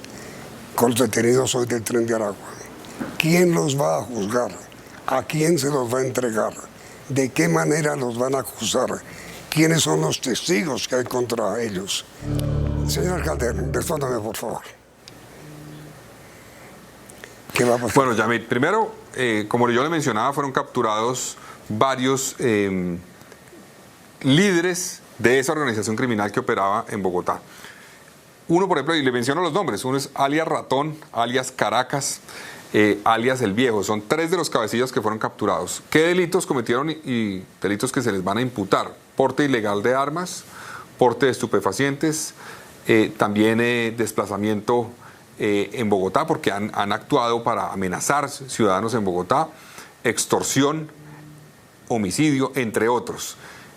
con los detenidos hoy del Tren de Aragua? ¿Quién los va a juzgar? ¿A quién se los va a entregar? ¿De qué manera los van a acusar? ¿Quiénes son los testigos que hay contra ellos? Señor alcalde, respóndame, por favor. ¿Qué va a pasar? Bueno, Yamit, primero, como yo le mencionaba, fueron capturados varios líderes de esa organización criminal que operaba en Bogotá. Uno, por ejemplo, y le menciono los nombres, uno es alias Ratón, alias Caracas, alias El Viejo. Son 3 de los cabecillas que fueron capturados. ¿Qué delitos cometieron y delitos que se les van a imputar? Porte ilegal de armas, porte de estupefacientes, también desplazamiento en Bogotá, porque han actuado para amenazar ciudadanos en Bogotá, extorsión, homicidio, entre otros.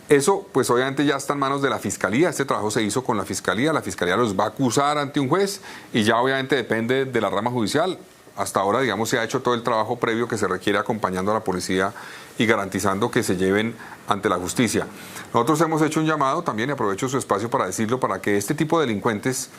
Eso, pues obviamente ya está en manos de la Fiscalía. Este trabajo se hizo con la Fiscalía los va a acusar ante un juez y ya obviamente depende de la rama judicial. Hasta ahora, digamos, se ha hecho todo el trabajo previo que se requiere acompañando a la policía y garantizando que se lleven ante la justicia. Nosotros hemos hecho un llamado también, y aprovecho su espacio para decirlo, para que este tipo de delincuentes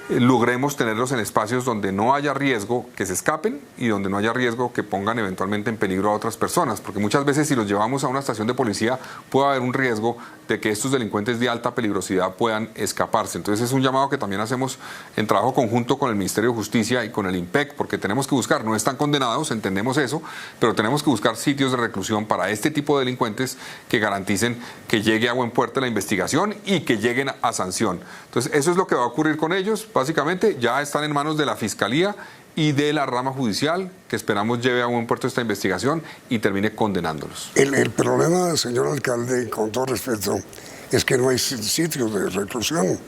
logremos tenerlos en espacios donde no haya riesgo que se escapen y donde no haya riesgo que pongan eventualmente en peligro a otras personas, porque muchas veces si los llevamos a una estación de policía puede haber un riesgo de que estos delincuentes de alta peligrosidad puedan escaparse. Entonces es un llamado que también hacemos en trabajo conjunto con el Ministerio de Justicia y con el IMPEC, porque tenemos que buscar, no están condenados, entendemos eso, pero tenemos que buscar sitios de reclusión para este tipo de delincuentes que garanticen que llegue a buen puerto la investigación y que lleguen a sanción. Entonces eso es lo que va a ocurrir con ellos. Básicamente ya están en manos de la Fiscalía y de la rama judicial, que esperamos lleve a buen puerto esta investigación y termine condenándolos. El problema, señor alcalde, con todo respeto, es que no hay sitios de reclusión.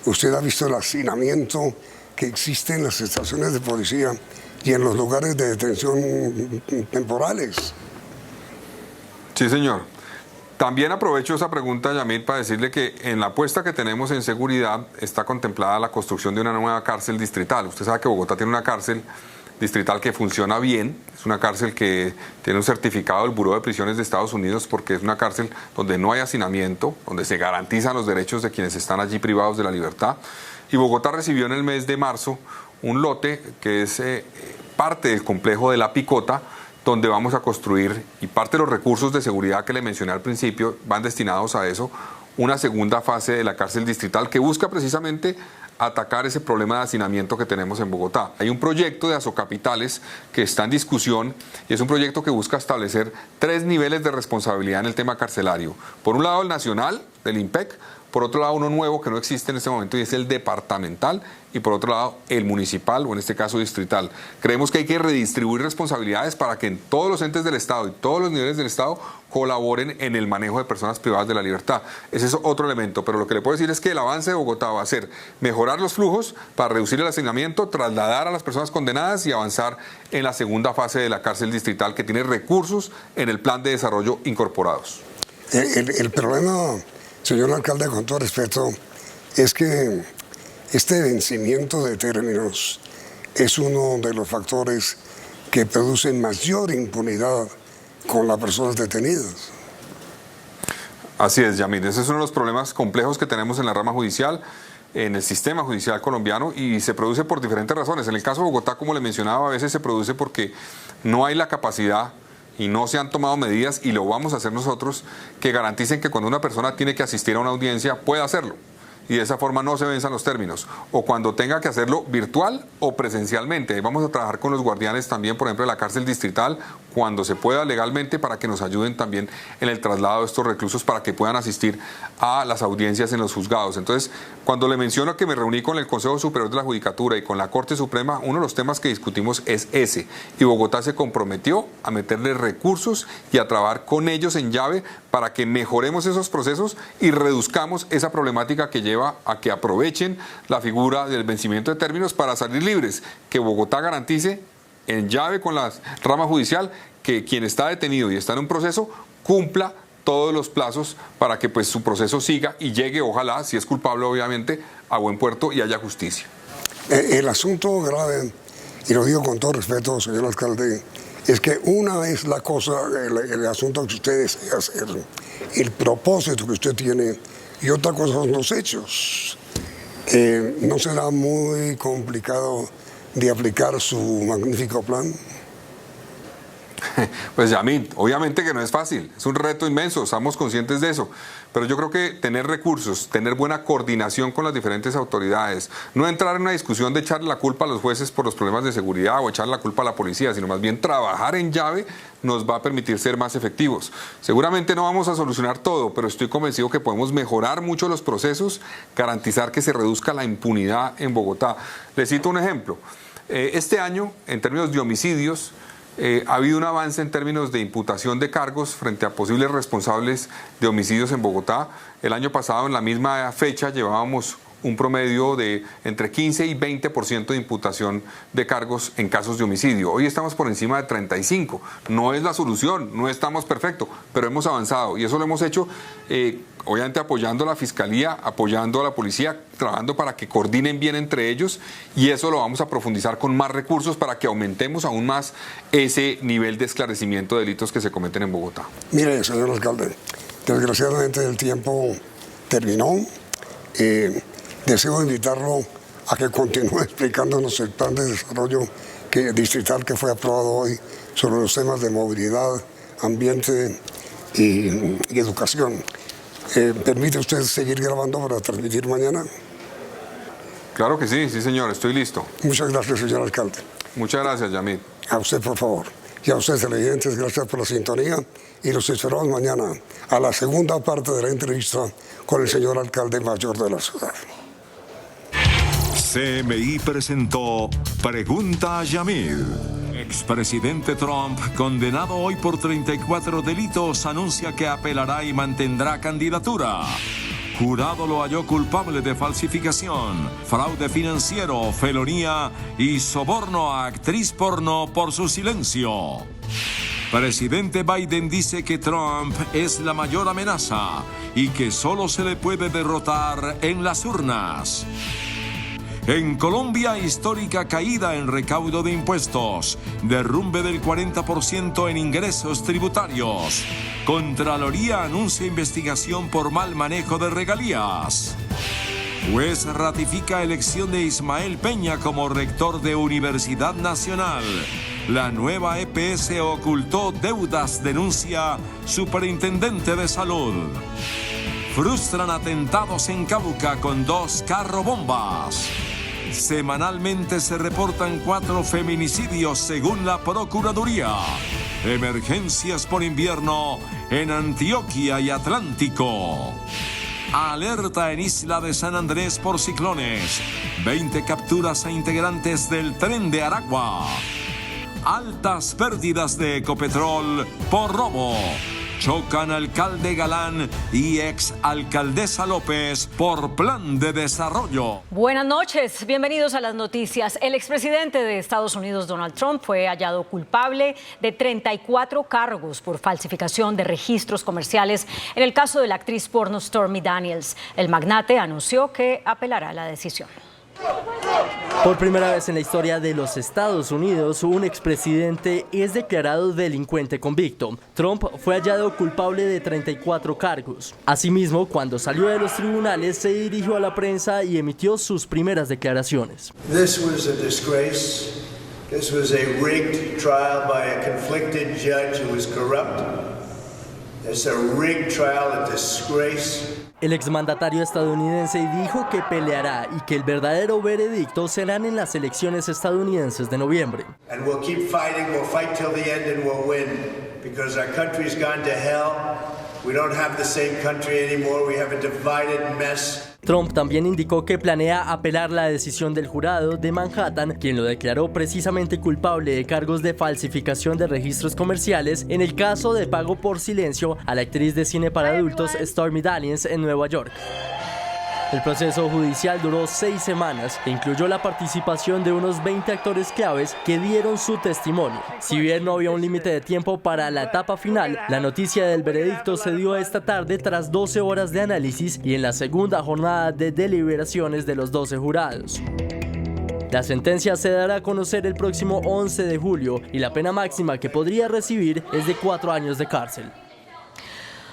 Usted ha visto el hacinamiento que existe en las estaciones de policía y en los lugares de detención temporales. Sí, señor. También aprovecho esa pregunta, Yamil, para decirle que en la apuesta que tenemos en seguridad está contemplada la construcción de una nueva cárcel distrital. Usted sabe que Bogotá tiene una cárcel distrital que funciona bien, es una cárcel que tiene un certificado del Buró de Prisiones de Estados Unidos porque es una cárcel donde no hay hacinamiento, donde se garantizan los derechos de quienes están allí privados de la libertad. Y Bogotá recibió en el mes de marzo un lote que es parte del complejo de La Picota, donde vamos a construir, y parte de los recursos de seguridad que le mencioné al principio van destinados a eso, una segunda fase de la cárcel distrital que busca precisamente atacar ese problema de hacinamiento que tenemos en Bogotá. Hay un proyecto de Asocapitales que está en discusión y es un proyecto que busca establecer 3 niveles de responsabilidad en el tema carcelario. Por un lado el nacional, del IMPEC, por otro lado uno nuevo que no existe en este momento y es el departamental, y por otro lado el municipal o en este caso distrital. Creemos que hay que redistribuir responsabilidades para que en todos los entes del Estado y todos los niveles del Estado colaboren en el manejo de personas privadas de la libertad. Ese es otro elemento, pero lo que le puedo decir es que el avance de Bogotá va a ser mejorar los flujos para reducir el hacinamiento, trasladar a las personas condenadas y avanzar en la segunda fase de la cárcel distrital que tiene recursos en el plan de desarrollo incorporados. El problema, señor alcalde, con todo respeto, es que este vencimiento de términos es uno de los factores que producen mayor impunidad con las personas detenidas. Así es, Yamil. Ese es uno de los problemas complejos que tenemos en la rama judicial, en el sistema judicial colombiano, y se produce por diferentes razones. En el caso de Bogotá, como le mencionaba, a veces se produce porque no hay la capacidad y no se han tomado medidas, y lo vamos a hacer nosotros, que garanticen que cuando una persona tiene que asistir a una audiencia pueda hacerlo. Y de esa forma no se venzan los términos, o cuando tenga que hacerlo virtual o presencialmente. Ahí vamos a trabajar con los guardianes también, por ejemplo, de la cárcel distrital, cuando se pueda legalmente, para que nos ayuden también en el traslado de estos reclusos para que puedan asistir a las audiencias en los juzgados. Entonces, cuando le menciono que me reuní con el Consejo Superior de la Judicatura y con la Corte Suprema, uno de los temas que discutimos es ese, y Bogotá se comprometió a meterle recursos y a trabajar con ellos en llave para que mejoremos esos procesos y reduzcamos esa problemática que lleva a que aprovechen la figura del vencimiento de términos para salir libres, que Bogotá garantice en llave con la rama judicial que quien está detenido y está en un proceso cumpla todos los plazos para que pues su proceso siga y llegue, ojalá, si es culpable obviamente, a buen puerto y haya justicia. El asunto grave, y lo digo con todo respeto, señor alcalde, es que una es la cosa, el asunto que usted desea hacer, el propósito que usted tiene, y otra cosa son los hechos. ¿No será muy complicado de aplicar su magnífico plan? Pues Yamil, obviamente que no es fácil, es un reto inmenso, estamos conscientes de eso, pero yo creo que tener recursos, tener buena coordinación con las diferentes autoridades, no entrar en una discusión de echarle la culpa a los jueces por los problemas de seguridad o echarle la culpa a la policía, sino más bien trabajar en llave nos va a permitir ser más efectivos. Seguramente no vamos a solucionar todo, pero estoy convencido que podemos mejorar mucho los procesos, garantizar que se reduzca la impunidad en Bogotá. Les cito un ejemplo. Este año, en términos de homicidios, ha habido un avance en términos de imputación de cargos frente a posibles responsables de homicidios en Bogotá. El año pasado, en la misma fecha, llevábamos un promedio de entre 15 y 20% de imputación de cargos en casos de homicidio. Hoy estamos por encima de 35. No es la solución, no estamos perfectos, pero hemos avanzado, y eso lo hemos hecho obviamente apoyando a la Fiscalía, apoyando a la Policía, trabajando para que coordinen bien entre ellos, y eso lo vamos a profundizar con más recursos para que aumentemos aún más ese nivel de esclarecimiento de delitos que se cometen en Bogotá. Mire, señor alcalde, desgraciadamente el tiempo terminó. Deseo invitarlo a que continúe explicándonos el plan de desarrollo distrital que fue aprobado hoy sobre los temas de movilidad, ambiente y educación. ¿Permite usted seguir grabando para transmitir mañana? Claro que sí, sí señor, estoy listo. Muchas gracias, señor alcalde. Muchas gracias, Yamil. A usted, por favor. Y a ustedes, televidentes, gracias por la sintonía, y los esperamos mañana a la segunda parte de la entrevista con el señor alcalde mayor de la ciudad. CMI presentó Pregunta a Yamil. Expresidente Trump, condenado hoy por 34 delitos, anuncia que apelará y mantendrá candidatura. Jurado lo halló culpable de falsificación, fraude financiero, felonía y soborno a actriz porno por su silencio. Presidente Biden dice que Trump es la mayor amenaza y que solo se le puede derrotar en las urnas. En Colombia, histórica caída en recaudo de impuestos, derrumbe del 40% en ingresos tributarios. Contraloría anuncia investigación por mal manejo de regalías. Juez ratifica elección de Ismael Peña como rector de Universidad Nacional. La nueva EPS ocultó deudas, denuncia Superintendente de Salud. Frustran atentados en Cauca con 2 carrobombas. Semanalmente se reportan 4 feminicidios según la Procuraduría. Emergencias por invierno en Antioquia y Atlántico. Alerta en Isla de San Andrés por ciclones. 20 capturas a integrantes del tren de Aragua. Altas pérdidas de Ecopetrol por robo. chocan alcalde Galán y ex alcaldesa López por plan de desarrollo. Buenas noches, bienvenidos a las noticias. El expresidente de Estados Unidos, Donald Trump, fue hallado culpable de 34 cargos por falsificación de registros comerciales en el caso de la actriz porno Stormy Daniels. El magnate anunció que apelará la decisión. Por primera vez en la historia de los Estados Unidos, un expresidente es declarado delincuente convicto. Trump fue hallado culpable de 34 cargos. Asimismo, cuando salió de los tribunales, se dirigió a la prensa y emitió sus primeras declaraciones. This was a disgrace. This was a rigged trial by a conflicted judge who was corrupt. It's a rigged trial, a disgrace. El exmandatario estadounidense dijo que peleará y que el verdadero veredicto serán en las elecciones estadounidenses de noviembre. And we'll keep fighting, we'll fight till the end and we'll win, because our country's gone to hell. We don't have the same country anymore, we have a divided mess. Trump también indicó que planea apelar la decisión del jurado de Manhattan, quien lo declaró precisamente culpable de cargos de falsificación de registros comerciales en el caso de pago por silencio a la actriz de cine para adultos Stormy Daniels en Nueva York. El proceso judicial duró 6 semanas e incluyó la participación de unos 20 actores claves que dieron su testimonio. Si bien no había un límite de tiempo para la etapa final, la noticia del veredicto se dio esta tarde tras 12 horas de análisis y en la segunda jornada de deliberaciones de los 12 jurados. La sentencia se dará a conocer el próximo 11 de julio y la pena máxima que podría recibir es de 4 años de cárcel.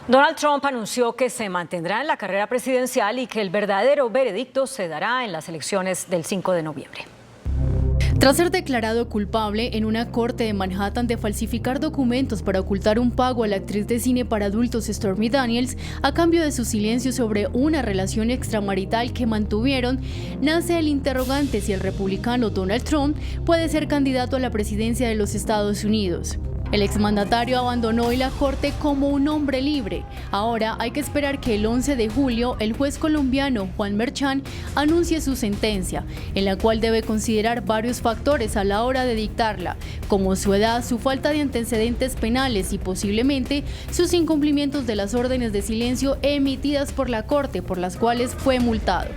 Donald Trump anunció que se mantendrá en la carrera presidencial y que el verdadero veredicto se dará en las elecciones del 5 de noviembre. Tras ser declarado culpable en una corte de Manhattan de falsificar documentos para ocultar un pago a la actriz de cine para adultos Stormy Daniels a cambio de su silencio sobre una relación extramarital que mantuvieron, nace el interrogante si el republicano Donald Trump puede ser candidato a la presidencia de los Estados Unidos. El exmandatario abandonó hoy la corte como un hombre libre. Ahora hay que esperar que el 11 de julio el juez colombiano Juan Merchan anuncie su sentencia, en la cual debe considerar varios factores a la hora de dictarla, como su edad, su falta de antecedentes penales y posiblemente sus incumplimientos de las órdenes de silencio emitidas por la corte por las cuales fue multado.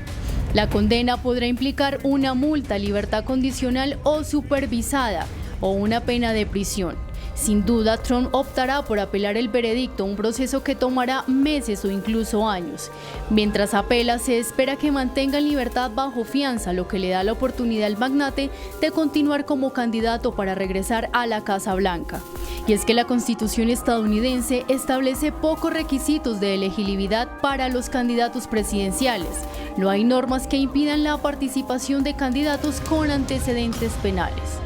La condena podrá implicar una multa, libertad condicional o supervisada, o una pena de prisión. Sin duda, Trump optará por apelar el veredicto, un proceso que tomará meses o incluso años. Mientras apela, se espera que mantenga en libertad bajo fianza, lo que le da la oportunidad al magnate de continuar como candidato para regresar a la Casa Blanca. Y es que la Constitución estadounidense establece pocos requisitos de elegibilidad para los candidatos presidenciales. No hay normas que impidan la participación de candidatos con antecedentes penales.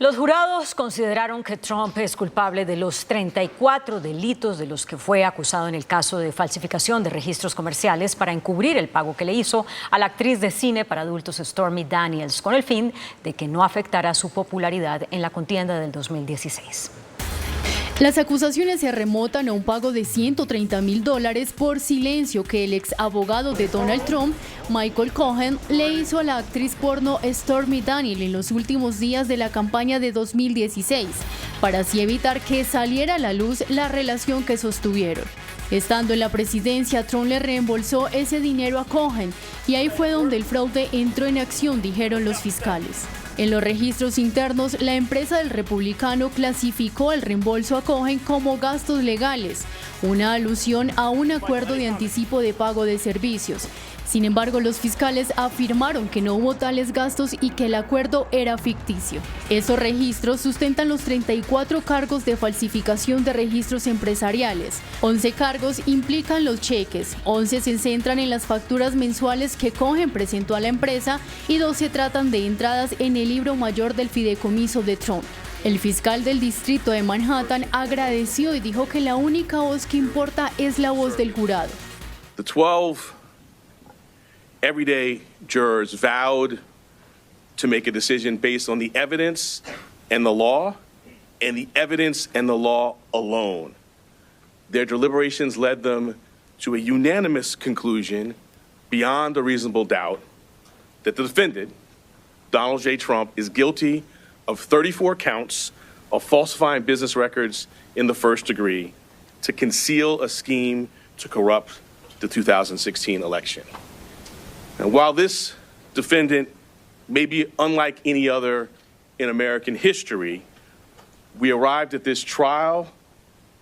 Los jurados consideraron que Trump es culpable de los 34 delitos de los que fue acusado en el caso de falsificación de registros comerciales para encubrir el pago que le hizo a la actriz de cine para adultos Stormy Daniels, con el fin de que no afectara su popularidad en la contienda del 2016. Las acusaciones se remontan a un pago de $130,000 por silencio que el ex abogado de Donald Trump, Michael Cohen, le hizo a la actriz porno Stormy Daniels en los últimos días de la campaña de 2016, para así evitar que saliera a la luz la relación que sostuvieron. Estando en la presidencia, Trump le reembolsó ese dinero a Cohen y ahí fue donde el fraude entró en acción, dijeron los fiscales. En los registros internos, la empresa del republicano clasificó el reembolso a Cohen como gastos legales, una alusión a un acuerdo de anticipo de pago de servicios. Sin embargo, los fiscales afirmaron que no hubo tales gastos y que el acuerdo era ficticio. Esos registros sustentan los 34 cargos de falsificación de registros empresariales. 11 cargos implican los cheques, 11 se centran en las facturas mensuales que Cohen presentó a la empresa y 12 tratan de entradas en el libro mayor del fideicomiso de Trump. El fiscal del distrito de Manhattan agradeció y dijo que la única voz que importa es la voz del jurado. The 12 everyday jurors vowed to make a decision based on the evidence and the law, and the evidence and the law alone. Their deliberations led them to a unanimous conclusion, beyond a reasonable doubt, that the defendant, Donald J. Trump, is guilty of 34 counts of falsifying business records in the first degree, to conceal a scheme to corrupt the 2016 election. And while this defendant may be unlike any other in American history, we arrived at this trial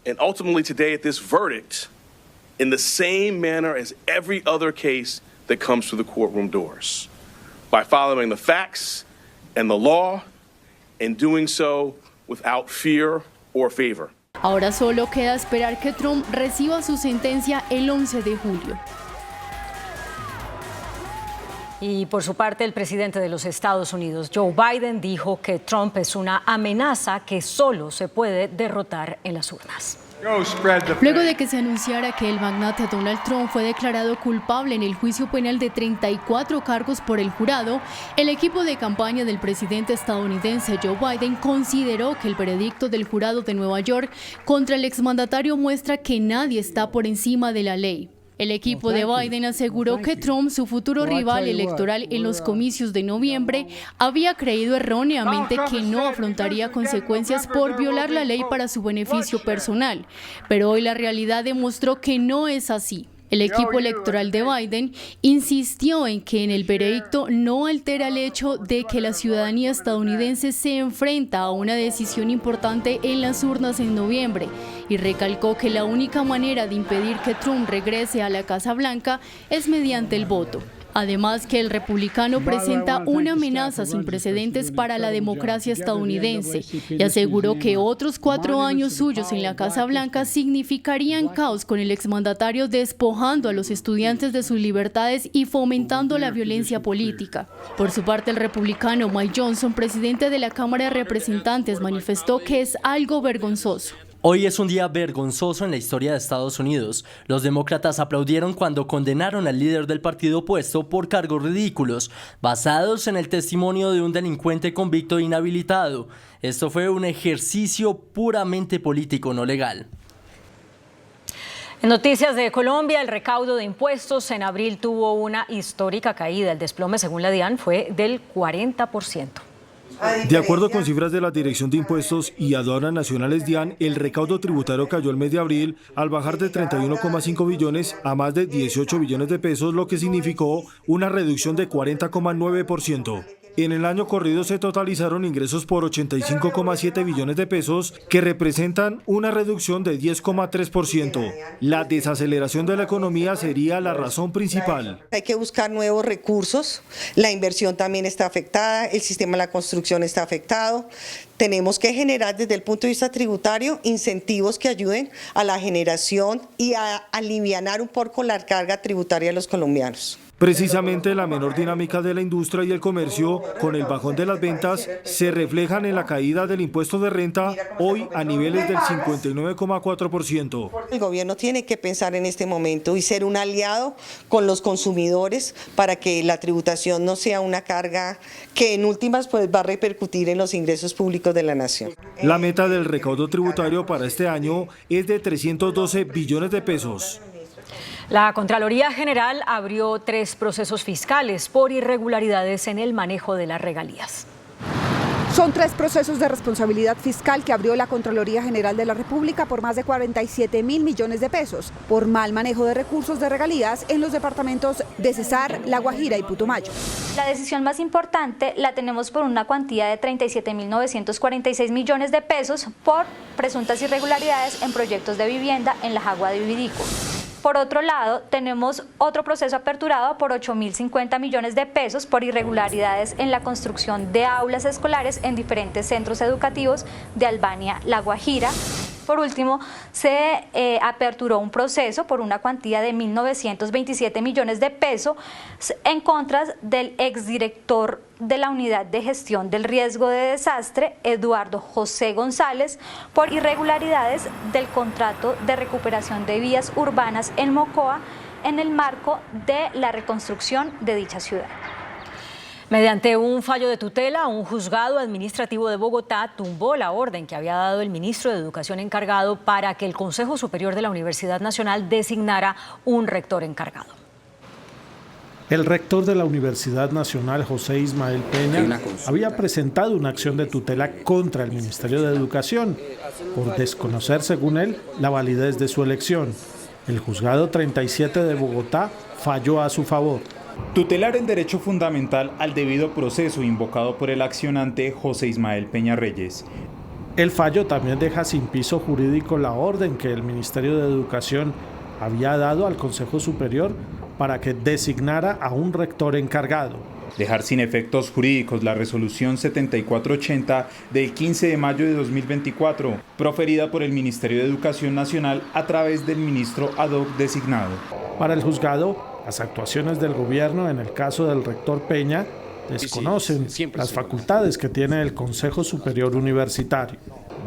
and ultimately today at this verdict in the same manner as every other case that comes through the courtroom doors, by following the facts and the law and doing so without fear or favor. Ahora solo queda esperar que Trump reciba su sentencia el 11 de julio. Y por su parte, el presidente de los Estados Unidos, Joe Biden, dijo que Trump es una amenaza que solo se puede derrotar en las urnas. Luego de que se anunciara que el magnate Donald Trump fue declarado culpable en el juicio penal de 34 cargos por el jurado, el equipo de campaña del presidente estadounidense Joe Biden consideró que el veredicto del jurado de Nueva York contra el exmandatario muestra que nadie está por encima de la ley. El equipo de Biden aseguró que Trump, su futuro rival electoral en los comicios de noviembre, había creído erróneamente que no afrontaría consecuencias por violar la ley para su beneficio personal, pero hoy la realidad demostró que no es así. El equipo electoral de Biden insistió en que en el veredicto no altera el hecho de que la ciudadanía estadounidense se enfrenta a una decisión importante en las urnas en noviembre y recalcó que la única manera de impedir que Trump regrese a la Casa Blanca es mediante el voto. Además que el republicano presenta una amenaza sin precedentes para la democracia estadounidense y aseguró que otros 4 años suyos en la Casa Blanca significarían caos con el exmandatario despojando a los estudiantes de sus libertades y fomentando la violencia política. Por su parte, el republicano Mike Johnson, presidente de la Cámara de Representantes, manifestó que es algo vergonzoso. Hoy es un día vergonzoso en la historia de Estados Unidos. Los demócratas aplaudieron cuando condenaron al líder del partido opuesto por cargos ridículos, basados en el testimonio de un delincuente convicto e inhabilitado. Esto fue un ejercicio puramente político, no legal. En noticias de Colombia, el recaudo de impuestos en abril tuvo una histórica caída. El desplome, según la DIAN, fue del 40%. De acuerdo con cifras de la Dirección de Impuestos y Aduanas Nacionales DIAN, el recaudo tributario cayó el mes de abril al bajar de 31,5 billones a más de 18 billones de pesos, lo que significó una reducción de 40,9%. En el año corrido se totalizaron ingresos por 85,7 billones de pesos, que representan una reducción de 10,3%. La desaceleración de la economía sería la razón principal. Hay que buscar nuevos recursos, la inversión también está afectada, el sistema de la construcción está afectado. Tenemos que generar desde el punto de vista tributario incentivos que ayuden a la generación y a alivianar un poco la carga tributaria de los colombianos. Precisamente la menor dinámica de la industria y el comercio, con el bajón de las ventas, se reflejan en la caída del impuesto de renta, hoy a niveles del 59,4%. El gobierno tiene que pensar en este momento y ser un aliado con los consumidores para que la tributación no sea una carga que en últimas pues va a repercutir en los ingresos públicos de la nación. La meta del recaudo tributario para este año es de 312 billones de pesos. La Contraloría General abrió 3 procesos fiscales por irregularidades en el manejo de las regalías. Son 3 procesos de responsabilidad fiscal que abrió la Contraloría General de la República por más de 47.000 millones de pesos por mal manejo de recursos de regalías en los departamentos de Cesar, La Guajira y Putumayo. La decisión más importante la tenemos por una cuantía de 37.946 millones de pesos por presuntas irregularidades en proyectos de vivienda en la Jagua de Vivirico. Por otro lado, tenemos otro proceso aperturado por 8.050 millones de pesos por irregularidades en la construcción de aulas escolares en diferentes centros educativos de Albania, La Guajira. Por último, se aperturó un proceso por una cuantía de 1.927 millones de pesos en contra del exdirector de la Unidad de Gestión del Riesgo de Desastre, Eduardo José González, por irregularidades del contrato de recuperación de vías urbanas en Mocoa en el marco de la reconstrucción de dicha ciudad. Mediante un fallo de tutela, un juzgado administrativo de Bogotá tumbó la orden que había dado el ministro de Educación encargado para que el Consejo Superior de la Universidad Nacional designara un rector encargado. El rector de la Universidad Nacional, José Ismael Peña, había presentado una acción de tutela contra el Ministerio de Educación por desconocer, según él, la validez de su elección. El juzgado 37 de Bogotá falló a su favor. Tutelar el derecho fundamental al debido proceso invocado por el accionante José Ismael Peña Reyes. El fallo también deja sin piso jurídico la orden que el Ministerio de Educación había dado al Consejo Superior para que designara a un rector encargado. Dejar sin efectos jurídicos la resolución 7480 del 15 de mayo de 2024, proferida por el Ministerio de Educación Nacional a través del ministro ad hoc designado. Para el juzgado, las actuaciones del gobierno en el caso del rector Peña desconocen las facultades que tiene el Consejo Superior Universitario.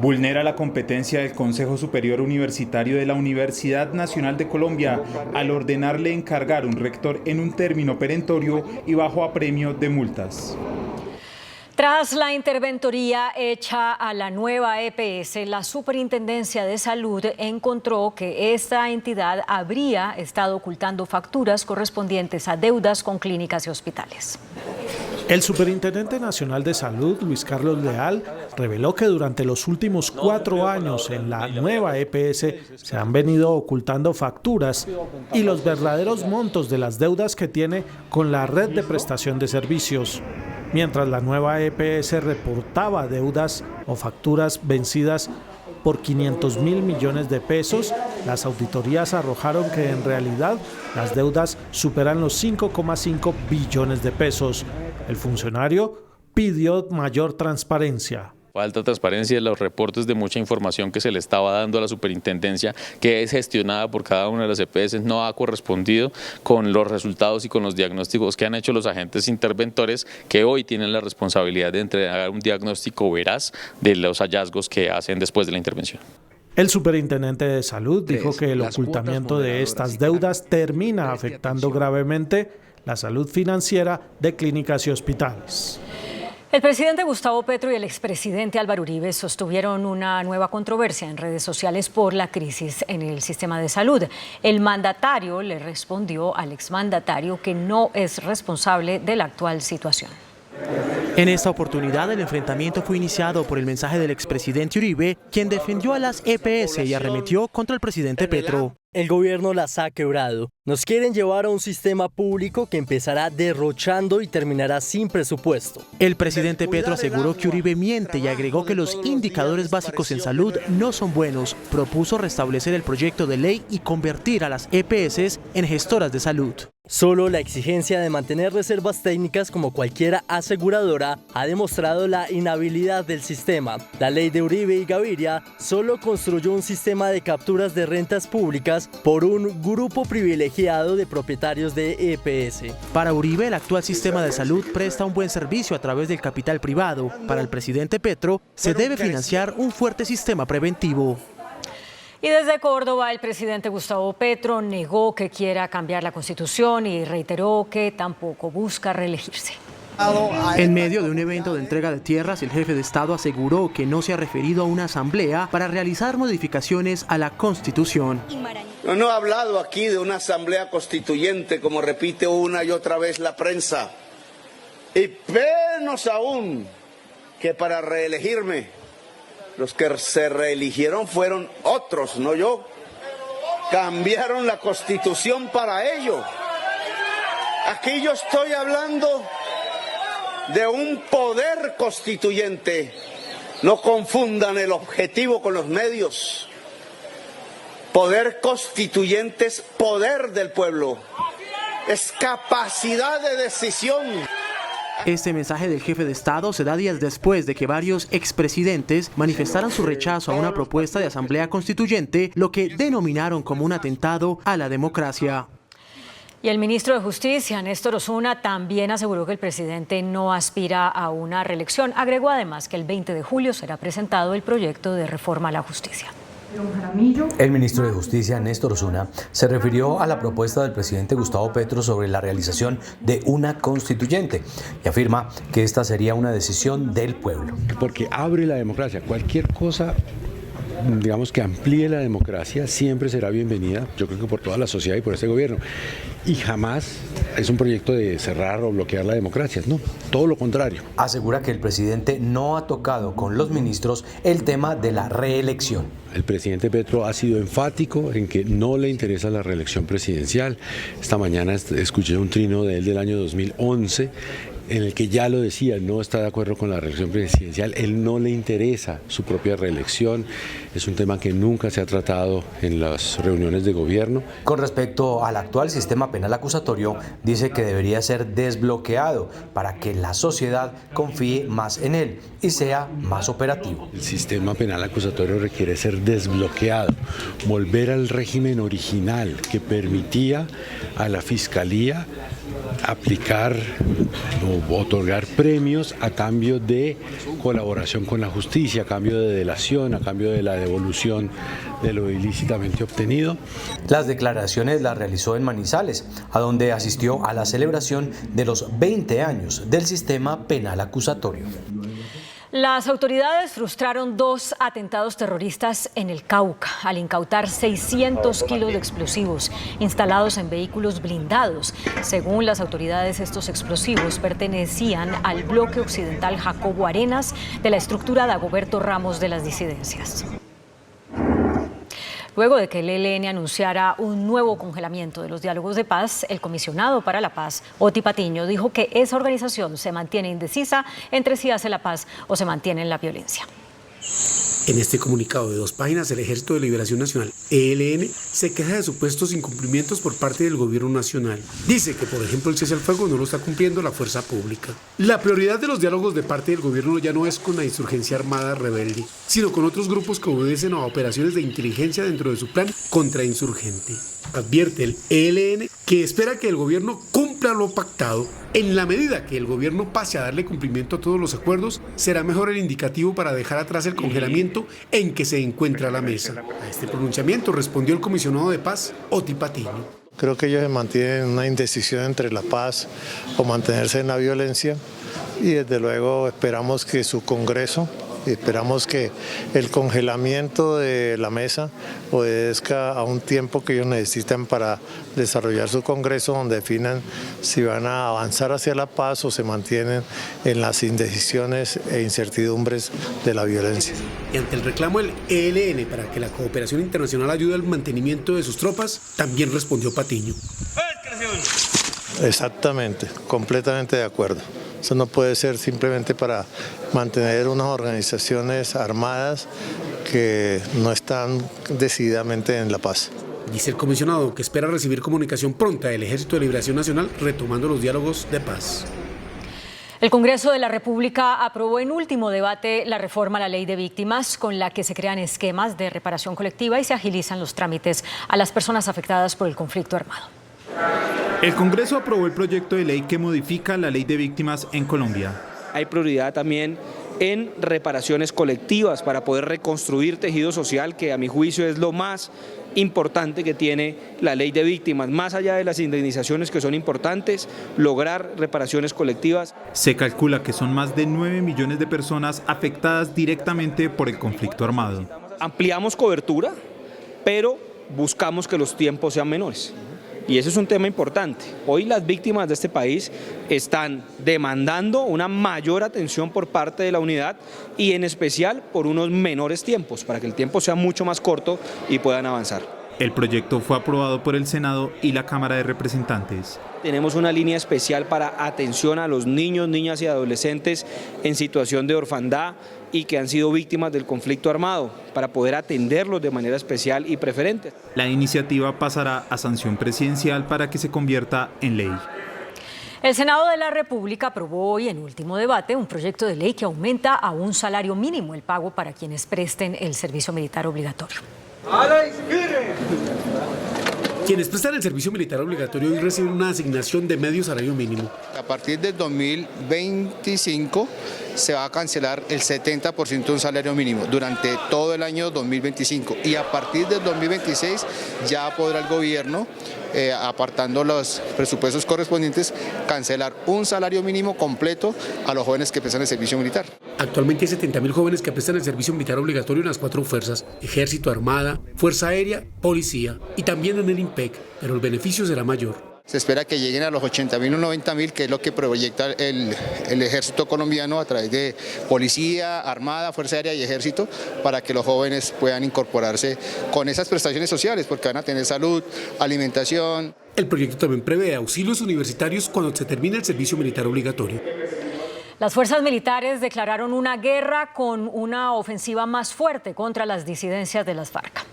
Vulnera la competencia del Consejo Superior Universitario de la Universidad Nacional de Colombia al ordenarle encargar un rector en un término perentorio y bajo apremio de multas. Tras la interventoría hecha a la nueva EPS, la Superintendencia de Salud encontró que esta entidad habría estado ocultando facturas correspondientes a deudas con clínicas y hospitales. El Superintendente Nacional de Salud, Luis Carlos Leal, reveló que durante los últimos 4 años en la nueva EPS se han venido ocultando facturas y los verdaderos montos de las deudas que tiene con la red de prestación de servicios. Mientras la nueva EPS reportaba deudas o facturas vencidas por 500.000 millones de pesos, las auditorías arrojaron que en realidad las deudas superan los 5,5 billones de pesos. El funcionario pidió mayor transparencia. Falta transparencia en los reportes de mucha información que se le estaba dando a la superintendencia, que es gestionada por cada una de las EPS, no ha correspondido con los resultados y con los diagnósticos que han hecho los agentes interventores, que hoy tienen la responsabilidad de entregar un diagnóstico veraz de los hallazgos que hacen después de la intervención. El superintendente de Salud dijo que el ocultamiento de estas deudas termina afectando gravemente la salud financiera de clínicas y hospitales. El presidente Gustavo Petro y el expresidente Álvaro Uribe sostuvieron una nueva controversia en redes sociales por la crisis en el sistema de salud. El mandatario le respondió al exmandatario que no es responsable de la actual situación. En esta oportunidad, el enfrentamiento fue iniciado por el mensaje del expresidente Uribe, quien defendió a las EPS y arremetió contra el presidente Petro. El gobierno las ha quebrado. Nos quieren llevar a un sistema público que empezará derrochando y terminará sin presupuesto. El presidente Petro aseguró que Uribe miente y agregó que los indicadores básicos en salud no son buenos. Propuso restablecer el proyecto de ley y convertir a las EPS en gestoras de salud. Solo la exigencia de mantener reservas técnicas como cualquier aseguradora ha demostrado la inhabilidad del sistema. La ley de Uribe y Gaviria solo construyó un sistema de capturas de rentas públicas por un grupo privilegiado de propietarios de EPS. Para Uribe, el actual sistema de salud presta un buen servicio a través del capital privado. Para el presidente Petro, se debe financiar un fuerte sistema preventivo. Y desde Córdoba, el presidente Gustavo Petro negó que quiera cambiar la Constitución y reiteró que tampoco busca reelegirse. En medio de un evento de entrega de tierras, el jefe de Estado aseguró que no se ha referido a una asamblea para realizar modificaciones a la Constitución. No he hablado aquí de una asamblea constituyente, como repite una y otra vez la prensa. Y menos aún que para reelegirme. Los que se reeligieron fueron otros, no yo. Cambiaron la Constitución para ello. Aquí yo estoy hablando de un poder constituyente. No confundan el objetivo con los medios. Poder constituyente es poder del pueblo. Es capacidad de decisión. Este mensaje del jefe de Estado se da días después de que varios expresidentes manifestaran su rechazo a una propuesta de asamblea constituyente, lo que denominaron como un atentado a la democracia. Y el ministro de Justicia, Néstor Osuna, también aseguró que el presidente no aspira a una reelección. Agregó además que el 20 de julio será presentado el proyecto de reforma a la justicia. El ministro de Justicia, Néstor Osuna, se refirió a la propuesta del presidente Gustavo Petro sobre la realización de una constituyente y afirma que esta sería una decisión del pueblo. Porque abre la democracia. Cualquier cosa digamos, que amplíe la democracia siempre será bienvenida, yo creo que por toda la sociedad y por este gobierno. Y jamás es un proyecto de cerrar o bloquear la democracia, no, todo lo contrario. Asegura que el presidente no ha tocado con los ministros el tema de la reelección. El presidente Petro ha sido enfático en que no le interesa la reelección presidencial. Esta mañana escuché un trino de él del año 2011 en el que ya lo decía, no está de acuerdo con la reelección presidencial, él no le interesa su propia reelección, es un tema que nunca se ha tratado en las reuniones de gobierno. Con respecto al actual sistema penal acusatorio, dice que debería ser desbloqueado para que la sociedad confíe más en él y sea más operativo. El sistema penal acusatorio requiere ser desbloqueado, volver al régimen original que permitía a la Fiscalía aplicar o otorgar premios a cambio de colaboración con la justicia, a cambio de delación, a cambio de la devolución de lo ilícitamente obtenido. Las declaraciones las realizó en Manizales, a donde asistió a la celebración de los 20 años del sistema penal acusatorio. Las autoridades frustraron 2 atentados terroristas en el Cauca al incautar 600 kilos de explosivos instalados en vehículos blindados. Según las autoridades, estos explosivos pertenecían al bloque occidental Jacobo Arenas de la estructura Dagoberto Ramos de las disidencias. Luego de que el ELN anunciara un nuevo congelamiento de los diálogos de paz, el comisionado para la paz, Oti Patiño, dijo que esa organización se mantiene indecisa entre si hace la paz o se mantiene en la violencia. En este comunicado de 2 páginas, el Ejército de Liberación Nacional, ELN, se queja de supuestos incumplimientos por parte del gobierno nacional. Dice que, por ejemplo, el cese al fuego no lo está cumpliendo la fuerza pública. La prioridad de los diálogos de parte del gobierno ya no es con la insurgencia armada rebelde, sino con otros grupos que obedecen a operaciones de inteligencia dentro de su plan contrainsurgente. Advierte el ELN que espera que el gobierno cumpla lo pactado. En la medida que el gobierno pase a darle cumplimiento a todos los acuerdos, será mejor el indicativo para dejar atrás el congelamiento en que se encuentra la mesa. A este pronunciamiento respondió el comisionado de paz, Oti Patiño. Creo que ellos se mantienen en una indecisión entre la paz o mantenerse en la violencia y desde luego esperamos que su Congreso, esperamos que el congelamiento de la mesa obedezca a un tiempo que ellos necesitan para desarrollar su Congreso, donde definan si van a avanzar hacia la paz o se mantienen en las indecisiones e incertidumbres de la violencia. Y ante el reclamo del ELN para que la cooperación internacional ayude al mantenimiento de sus tropas, también respondió Patiño. Exactamente, completamente de acuerdo. Eso no puede ser simplemente para mantener unas organizaciones armadas que no están decididamente en la paz. Dice el comisionado que espera recibir comunicación pronta del Ejército de Liberación Nacional retomando los diálogos de paz. El Congreso de la República aprobó en último debate la reforma a la Ley de Víctimas, con la que se crean esquemas de reparación colectiva y se agilizan los trámites a las personas afectadas por el conflicto armado. El Congreso aprobó el proyecto de ley que modifica la Ley de Víctimas en Colombia. Hay prioridad también en reparaciones colectivas para poder reconstruir tejido social, que a mi juicio es lo más importante que tiene la Ley de Víctimas. Más allá de las indemnizaciones, que son importantes, lograr reparaciones colectivas. Se calcula que son más de 9 millones de personas afectadas directamente por el conflicto armado. Ampliamos cobertura, pero buscamos que los tiempos sean menores. Y ese es un tema importante. Hoy las víctimas de este país están demandando una mayor atención por parte de la unidad y en especial por unos menores tiempos, para que el tiempo sea mucho más corto y puedan avanzar. El proyecto fue aprobado por el Senado y la Cámara de Representantes. Tenemos una línea especial para atención a los niños, niñas y adolescentes en situación de orfandad y que han sido víctimas del conflicto armado, para poder atenderlos de manera especial y preferente. La iniciativa pasará a sanción presidencial para que se convierta en ley. El Senado de la República aprobó hoy en último debate un proyecto de ley que aumenta a un salario mínimo el pago para quienes presten el servicio militar obligatorio. Quienes prestan el servicio militar obligatorio hoy reciben una asignación de medio salario mínimo. A partir del 2025 se va a cancelar el 70% de un salario mínimo durante todo el año 2025 y a partir del 2026 ya podrá el gobierno apartando los presupuestos correspondientes, cancelar un salario mínimo completo a los jóvenes que prestan el servicio militar. Actualmente hay 70.000 jóvenes que prestan el servicio militar obligatorio en las 4 fuerzas: Ejército, Armada, Fuerza Aérea, Policía y también en el IMPEC, pero el beneficio será mayor. Se espera que lleguen a los 80.000 o 90.000, que es lo que proyecta el ejército colombiano a través de Policía, Armada, Fuerza Aérea y Ejército, para que los jóvenes puedan incorporarse con esas prestaciones sociales, porque van a tener salud, alimentación. El proyecto también prevé auxilios universitarios cuando se termine el servicio militar obligatorio. Las fuerzas militares declararon una guerra con una ofensiva más fuerte contra las disidencias de las FARC.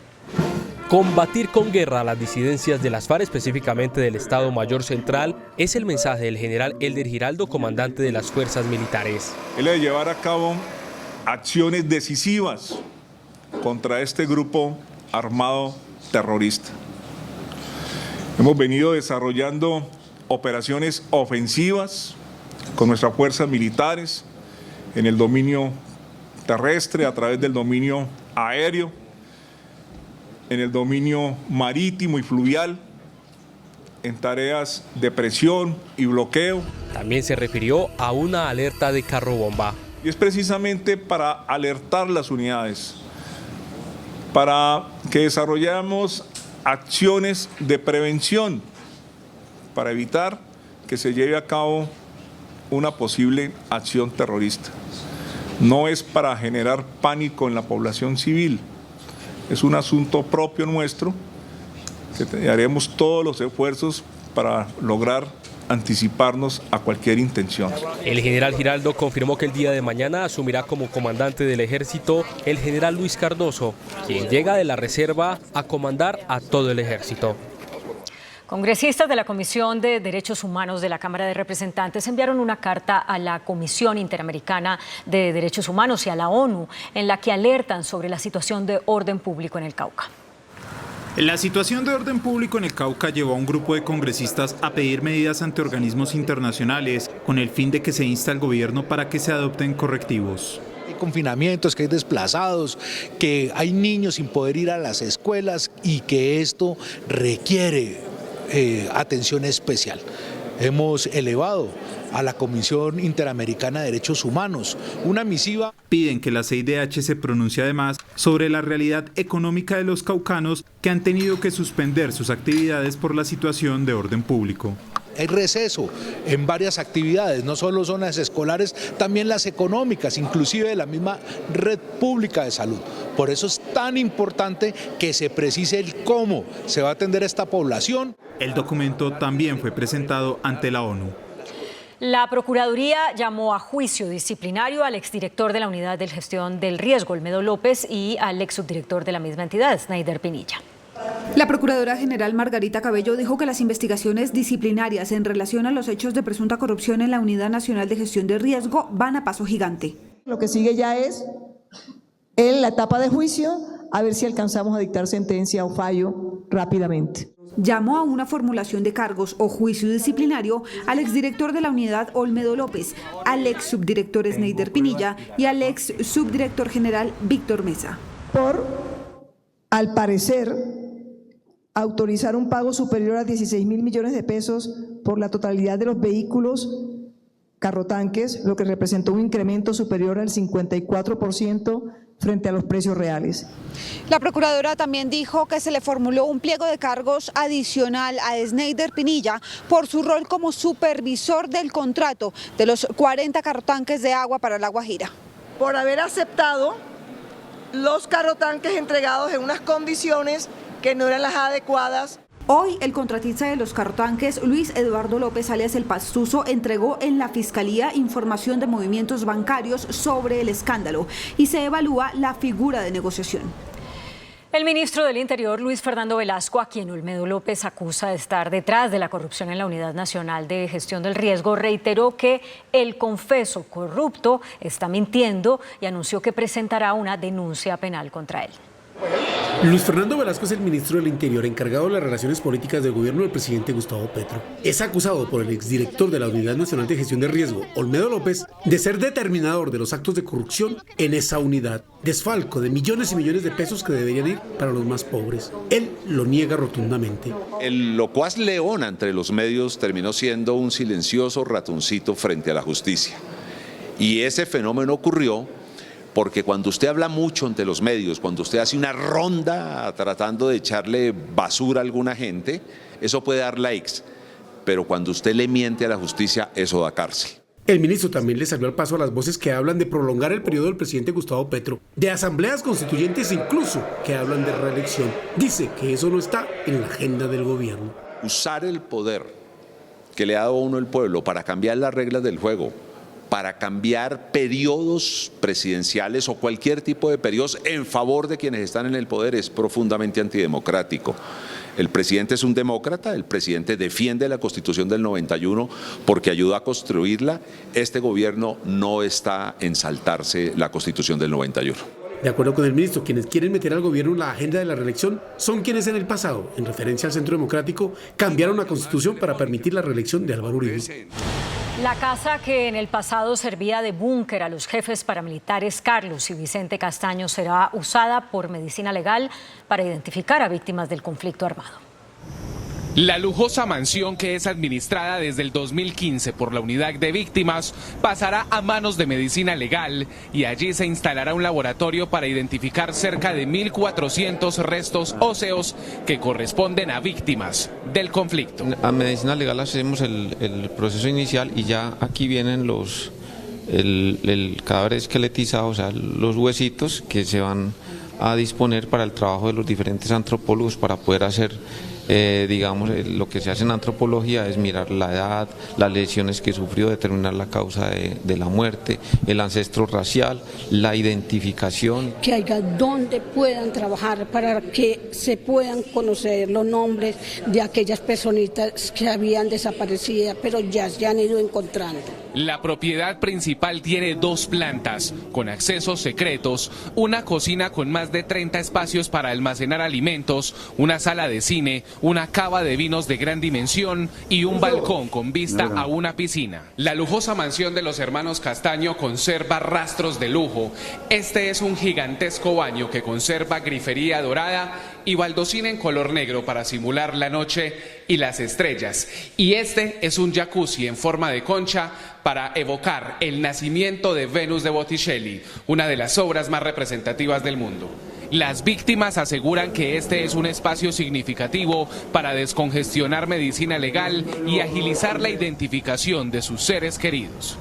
Combatir con guerra a las disidencias de las FARC, específicamente del Estado Mayor Central, es el mensaje del general Elder Giraldo, comandante de las fuerzas militares. Él debe llevar a cabo acciones decisivas contra este grupo armado terrorista. Hemos venido desarrollando operaciones ofensivas con nuestras fuerzas militares en el dominio terrestre, a través del dominio aéreo, en el dominio marítimo y fluvial, en tareas de presión y bloqueo. También se refirió a una alerta de carro bomba. Y es precisamente para alertar las unidades, para que desarrollemos acciones de prevención, para evitar que se lleve a cabo una posible acción terrorista. No es para generar pánico en la población civil. Es un asunto propio nuestro, que haremos todos los esfuerzos para lograr anticiparnos a cualquier intención. El general Giraldo confirmó que el día de mañana asumirá como comandante del ejército el general Luis Cardoso, quien llega de la reserva a comandar a todo el ejército. Congresistas de la Comisión de Derechos Humanos de la Cámara de Representantes enviaron una carta a la Comisión Interamericana de Derechos Humanos y a la ONU, en la que alertan sobre la situación de orden público en el Cauca. La situación de orden público en el Cauca llevó a un grupo de congresistas a pedir medidas ante organismos internacionales con el fin de que se inste al gobierno para que se adopten correctivos. Hay confinamientos, que hay desplazados, que hay niños sin poder ir a las escuelas y que esto requiere atención especial. Hemos elevado a la Comisión Interamericana de Derechos Humanos una misiva. Piden que la CIDH se pronuncie además sobre la realidad económica de los caucanos que han tenido que suspender sus actividades por la situación de orden público. Hay receso en varias actividades, no solo zonas escolares, también las económicas, inclusive de la misma red pública de salud. Por eso es tan importante que se precise el cómo se va a atender a esta población. El documento también fue presentado ante la ONU. La Procuraduría llamó a juicio disciplinario al exdirector de la Unidad de Gestión del Riesgo, Olmedo López, y al ex subdirector de la misma entidad, Sneider Pinilla. La Procuradora General Margarita Cabello dijo que las investigaciones disciplinarias en relación a los hechos de presunta corrupción en la Unidad Nacional de Gestión de Riesgo van a paso gigante. Lo que sigue ya es en la etapa de juicio, a ver si alcanzamos a dictar sentencia o fallo rápidamente. Llamó a una formulación de cargos o juicio disciplinario al exdirector de la unidad Olmedo López, al ex subdirector Sneider Pinilla y al ex subdirector general Víctor Mesa. Por, al parecer, autorizar un pago superior a 16.000 millones de pesos por la totalidad de los vehículos carrotanques, lo que representó un incremento superior al 54% frente a los precios reales. La Procuradora también dijo que se le formuló un pliego de cargos adicional a Sneider Pinilla por su rol como supervisor del contrato de los 40 carrotanques de agua para La Guajira. Por haber aceptado los carrotanques entregados en unas condiciones que no eran las adecuadas. Hoy, el contratista de los carrotanques, Luis Eduardo López, alias El Pastuso, entregó en la Fiscalía información de movimientos bancarios sobre el escándalo y se evalúa la figura de negociación. El ministro del Interior, Luis Fernando Velasco, a quien Olmedo López acusa de estar detrás de la corrupción en la Unidad Nacional de Gestión del Riesgo, reiteró que el confeso corrupto está mintiendo y anunció que presentará una denuncia penal contra él. Luis Fernando Velasco es el ministro del Interior encargado de las relaciones políticas del gobierno del presidente Gustavo Petro. Es acusado por el exdirector de la Unidad Nacional de Gestión de Riesgo, Olmedo López, de ser determinador de los actos de corrupción en esa unidad. Desfalco de millones y millones de pesos que deberían ir para los más pobres. Él lo niega rotundamente. El locuaz león entre los medios terminó siendo un silencioso ratoncito frente a la justicia. Y ese fenómeno ocurrió porque cuando usted habla mucho ante los medios, cuando usted hace una ronda tratando de echarle basura a alguna gente, eso puede dar likes, pero cuando usted le miente a la justicia, eso da cárcel. El ministro también le salió al paso a las voces que hablan de prolongar el periodo del presidente Gustavo Petro, de asambleas constituyentes incluso que hablan de reelección. Dice que eso no está en la agenda del gobierno. Usar el poder que le ha dado a uno el pueblo para cambiar las reglas del juego, para cambiar periodos presidenciales o cualquier tipo de periodos en favor de quienes están en el poder es profundamente antidemocrático. El presidente es un demócrata, el presidente defiende la Constitución del 91 porque ayudó a construirla. Este gobierno no está en saltarse la Constitución del 91. De acuerdo con el ministro, quienes quieren meter al gobierno en la agenda de la reelección son quienes en el pasado, en referencia al Centro Democrático, cambiaron la Constitución para permitir la reelección de Álvaro Uribe. La casa que en el pasado servía de búnker a los jefes paramilitares Carlos y Vicente Castaño será usada por Medicina Legal para identificar a víctimas del conflicto armado. La lujosa mansión, que es administrada desde el 2015 por la Unidad de Víctimas, pasará a manos de Medicina Legal y allí se instalará un laboratorio para identificar cerca de 1.400 restos óseos que corresponden a víctimas del conflicto. A Medicina Legal hacemos el proceso inicial y ya aquí vienen el cadáver esqueletizado, o sea, los huesitos que se van a disponer para el trabajo de los diferentes antropólogos para poder hacer digamos, lo que se hace en antropología es mirar la edad, las lesiones que sufrió, determinar la causa de la muerte, el ancestro racial, la identificación. Que haya donde puedan trabajar para que se puedan conocer los nombres de aquellas personitas que habían desaparecido, pero ya se han ido encontrando. La propiedad principal tiene 2 plantas, con accesos secretos, una cocina con más de 30 espacios para almacenar alimentos, una sala de cine, una cava de vinos de gran dimensión y un balcón con vista a una piscina. La lujosa mansión de los hermanos Castaño conserva rastros de lujo. Este es un gigantesco baño que conserva grifería dorada y baldosina en color negro para simular la noche y las estrellas. Y este es un jacuzzi en forma de concha para evocar el nacimiento de Venus de Botticelli, una de las obras más representativas del mundo. Las víctimas aseguran que este es un espacio significativo para descongestionar Medicina Legal y agilizar la identificación de sus seres queridos.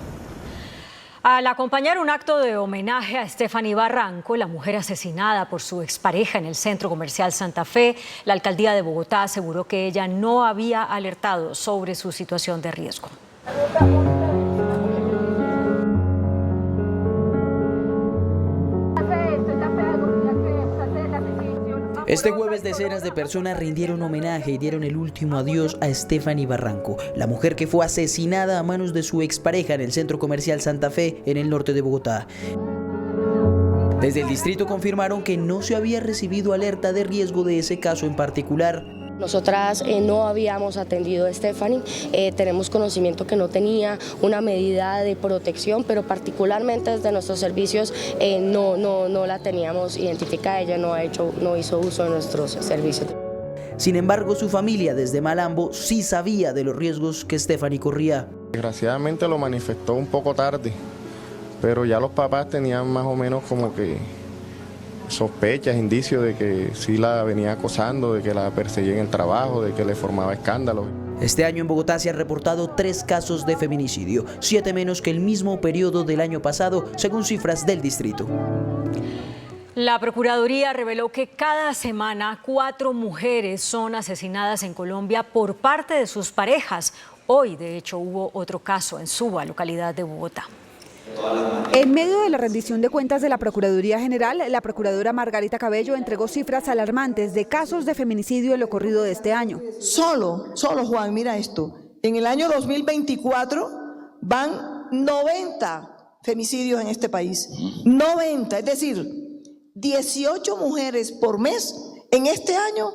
Al acompañar un acto de homenaje a Stephanie Barranco, la mujer asesinada por su expareja en el Centro Comercial Santa Fe, la alcaldía de Bogotá aseguró que ella no había alertado sobre su situación de riesgo. Este jueves decenas de personas rindieron homenaje y dieron el último adiós a Stephanie Barranco, la mujer que fue asesinada a manos de su expareja en el Centro Comercial Santa Fe, en el norte de Bogotá. Desde el distrito confirmaron que no se había recibido alerta de riesgo de ese caso en particular. Nosotras no habíamos atendido a Stephanie, tenemos conocimiento que no tenía una medida de protección, pero particularmente desde nuestros servicios no la teníamos identificada, ella no hizo uso de nuestros servicios. Sin embargo, su familia desde Malambo sí sabía de los riesgos que Stephanie corría. Desgraciadamente lo manifestó un poco tarde, pero ya los papás tenían más o menos como que sospechas, indicios de que sí la venía acosando, de que la perseguía en el trabajo, de que le formaba escándalos. Este año en Bogotá se han reportado 3 casos de feminicidio, 7 menos que el mismo periodo del año pasado, según cifras del distrito. La Procuraduría reveló que cada semana 4 mujeres son asesinadas en Colombia por parte de sus parejas. Hoy, de hecho, hubo otro caso en Suba, localidad de Bogotá. En medio de la rendición de cuentas de la Procuraduría General, la procuradora Margarita Cabello entregó cifras alarmantes de casos de feminicidio en lo corrido de este año. Solo Juan, mira esto, en el año 2024 van 90 femicidios en este país, 90, es decir, 18 mujeres por mes en este año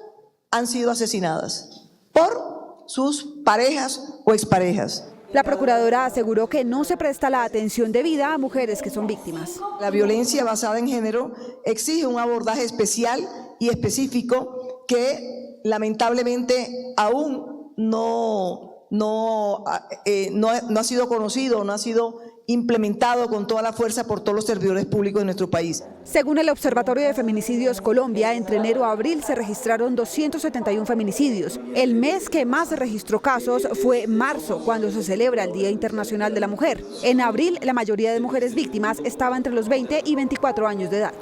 han sido asesinadas por sus parejas o exparejas. La procuradora aseguró que no se presta la atención debida a mujeres que son víctimas. La violencia basada en género exige un abordaje especial y específico que lamentablemente aún no ha sido conocido, no ha sido implementado con toda la fuerza por todos los servidores públicos de nuestro país. Según el Observatorio de Feminicidios Colombia, entre enero a abril se registraron 271 feminicidios. El mes que más se registró casos fue marzo, cuando se celebra el Día Internacional de la Mujer. En abril, la mayoría de mujeres víctimas estaba entre los 20 y 24 años de edad.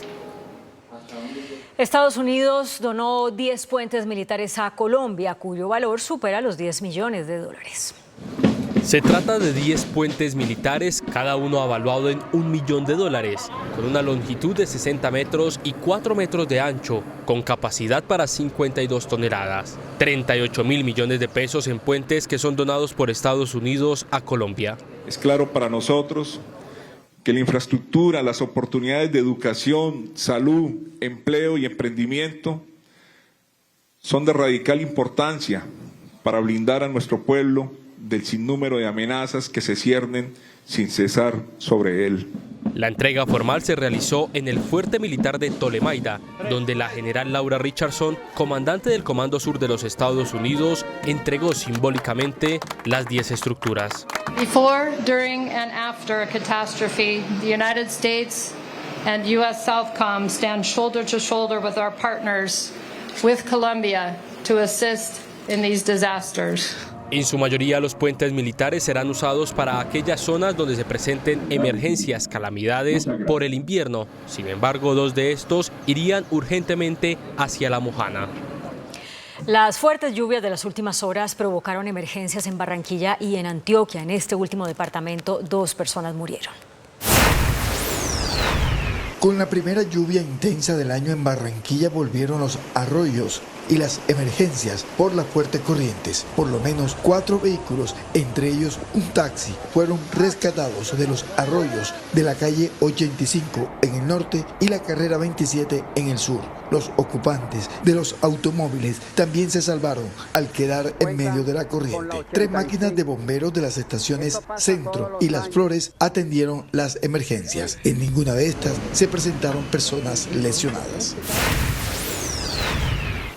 Estados Unidos donó 10 puentes militares a Colombia, cuyo valor supera los $10 millones. Se trata de 10 puentes militares, cada uno evaluado en $1 millón, con una longitud de 60 metros y 4 metros de ancho, con capacidad para 52 toneladas. 38.000 millones de pesos en puentes que son donados por Estados Unidos a Colombia. Es claro para nosotros que la infraestructura, las oportunidades de educación, salud, empleo y emprendimiento son de radical importancia para blindar a nuestro pueblo del sinnúmero de amenazas que se ciernen sin cesar sobre él. La entrega formal se realizó en el fuerte militar de Tolemaida, donde la general Laura Richardson, comandante del Comando Sur de los Estados Unidos, entregó simbólicamente las 10 estructuras. Before, during and after a catastrophe, the United States and U.S. Southcom stand shoulder to shoulder with our partners, with Colombia, to assist in these disasters. En su mayoría, los puentes militares serán usados para aquellas zonas donde se presenten emergencias, calamidades por el invierno. Sin embargo, 2 de estos irían urgentemente hacia La Mojana. Las fuertes lluvias de las últimas horas provocaron emergencias en Barranquilla y en Antioquia. En este último departamento, 2 personas murieron. Con la primera lluvia intensa del año en Barranquilla volvieron los arroyos y las emergencias por las fuertes corrientes. Por lo menos 4 vehículos, entre ellos un taxi, fueron rescatados de los arroyos de la calle 85 en el norte y la carrera 27 en el sur. Los ocupantes de los automóviles también se salvaron al quedar en medio de la corriente. 3 máquinas de bomberos de las estaciones Centro y Las Flores atendieron las emergencias. En ninguna de estas se presentaron personas lesionadas.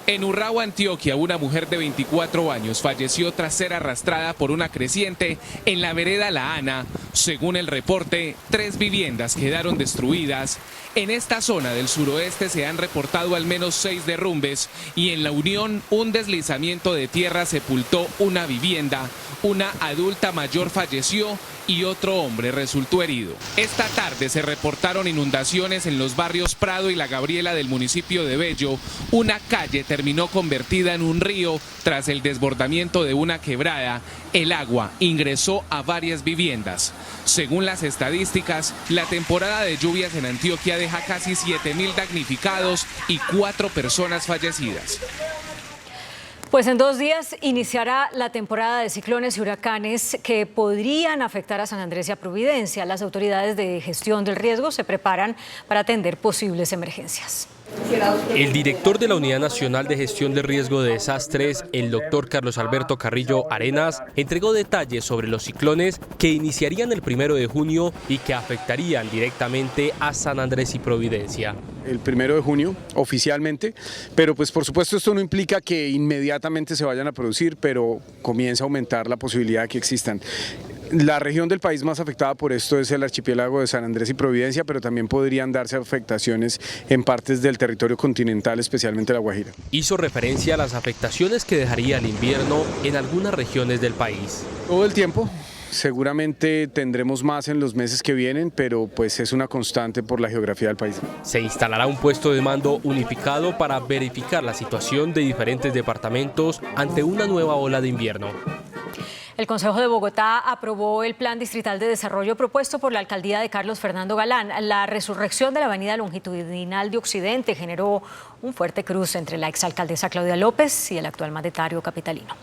En Urrao, Antioquia, una mujer de 24 años falleció tras ser arrastrada por una creciente en la vereda La Ana. Según el reporte, 3 viviendas quedaron destruidas. En esta zona del suroeste se han reportado al menos 6 derrumbes y en La Unión un deslizamiento de tierra sepultó una vivienda. Una adulta mayor falleció y otro hombre resultó herido. Esta tarde se reportaron inundaciones en los barrios Prado y La Gabriela del municipio de Bello. Una calle terminó convertida en un río tras el desbordamiento de una quebrada. El agua ingresó a varias viviendas. Según las estadísticas, la temporada de lluvias en Antioquia deja casi 7.000 damnificados y 4 personas fallecidas. Pues en 2 días iniciará la temporada de ciclones y huracanes que podrían afectar a San Andrés y a Providencia. Las autoridades de gestión del riesgo se preparan para atender posibles emergencias. El director de la Unidad Nacional de Gestión de Riesgo de Desastres, el doctor Carlos Alberto Carrillo Arenas, entregó detalles sobre los ciclones que iniciarían el 1 de junio y que afectarían directamente a San Andrés y Providencia. El 1 de junio oficialmente, pero pues por supuesto esto no implica que inmediatamente se vayan a producir, pero comienza a aumentar la posibilidad de que existan. La región del país más afectada por esto es el archipiélago de San Andrés y Providencia, pero también podrían darse afectaciones en partes del territorio continental, especialmente La Guajira. Hizo referencia a las afectaciones que dejaría el invierno en algunas regiones del país. Todo el tiempo. Seguramente tendremos más en los meses que vienen, pero pues es una constante por la geografía del país. Se instalará un puesto de mando unificado para verificar la situación de diferentes departamentos ante una nueva ola de invierno. El Consejo de Bogotá aprobó el Plan Distrital de Desarrollo propuesto por la alcaldía de Carlos Fernando Galán. La resurrección de la avenida longitudinal de Occidente generó un fuerte cruce entre la exalcaldesa Claudia López y el actual mandatario capitalino.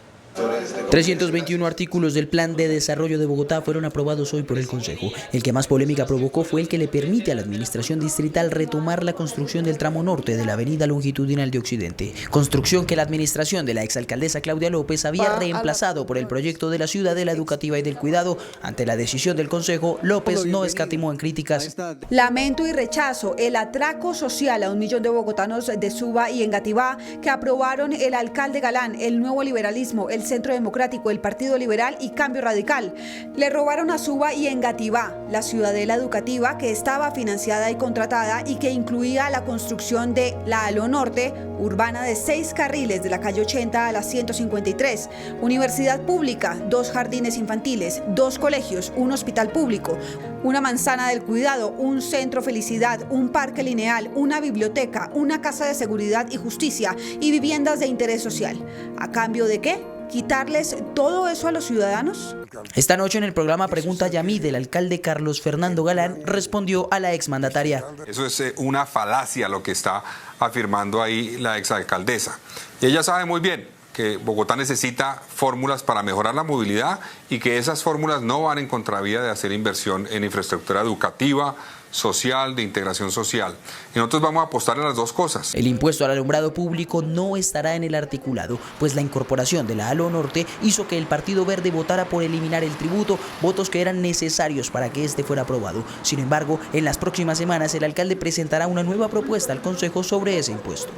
321 artículos del Plan de Desarrollo de Bogotá fueron aprobados hoy por el Consejo. El que más polémica provocó fue el que le permite a la administración distrital retomar la construcción del tramo norte de la avenida longitudinal de Occidente. Construcción que la administración de la exalcaldesa Claudia López había reemplazado por el proyecto de la Ciudadela Educativa y del Cuidado. Ante la decisión del Consejo, López no escatimó en críticas. Lamento y rechazo el atraco social a 1 millón de bogotanos de Suba y Engativá que aprobaron el alcalde Galán, el Nuevo Liberalismo, el Centro Democrático, el Partido Liberal y Cambio Radical. Le robaron a Suba y Engativá la Ciudadela Educativa que estaba financiada y contratada y que incluía la construcción de la Alo Norte, urbana de 6 carriles de la calle 80 a la 153, universidad pública, 2 jardines infantiles, 2 colegios, un hospital público, una manzana del cuidado, un centro felicidad, un parque lineal, una biblioteca, una casa de seguridad y justicia y viviendas de interés social. ¿A cambio de qué? ¿Quitarles todo eso a los ciudadanos? Esta noche en el programa Pregunta Yamid, el alcalde Carlos Fernando Galán respondió a la exmandataria. Eso es una falacia lo que está afirmando ahí la exalcaldesa. Y ella sabe muy bien que Bogotá necesita fórmulas para mejorar la movilidad y que esas fórmulas no van en contravía de hacer inversión en infraestructura educativa, social, de integración social. Y nosotros vamos a apostar a las dos cosas. El impuesto al alumbrado público no estará en el articulado, pues la incorporación de la Alo Norte hizo que el Partido Verde votara por eliminar el tributo, votos que eran necesarios para que este fuera aprobado. Sin embargo, en las próximas semanas el alcalde presentará una nueva propuesta al Consejo sobre ese impuesto.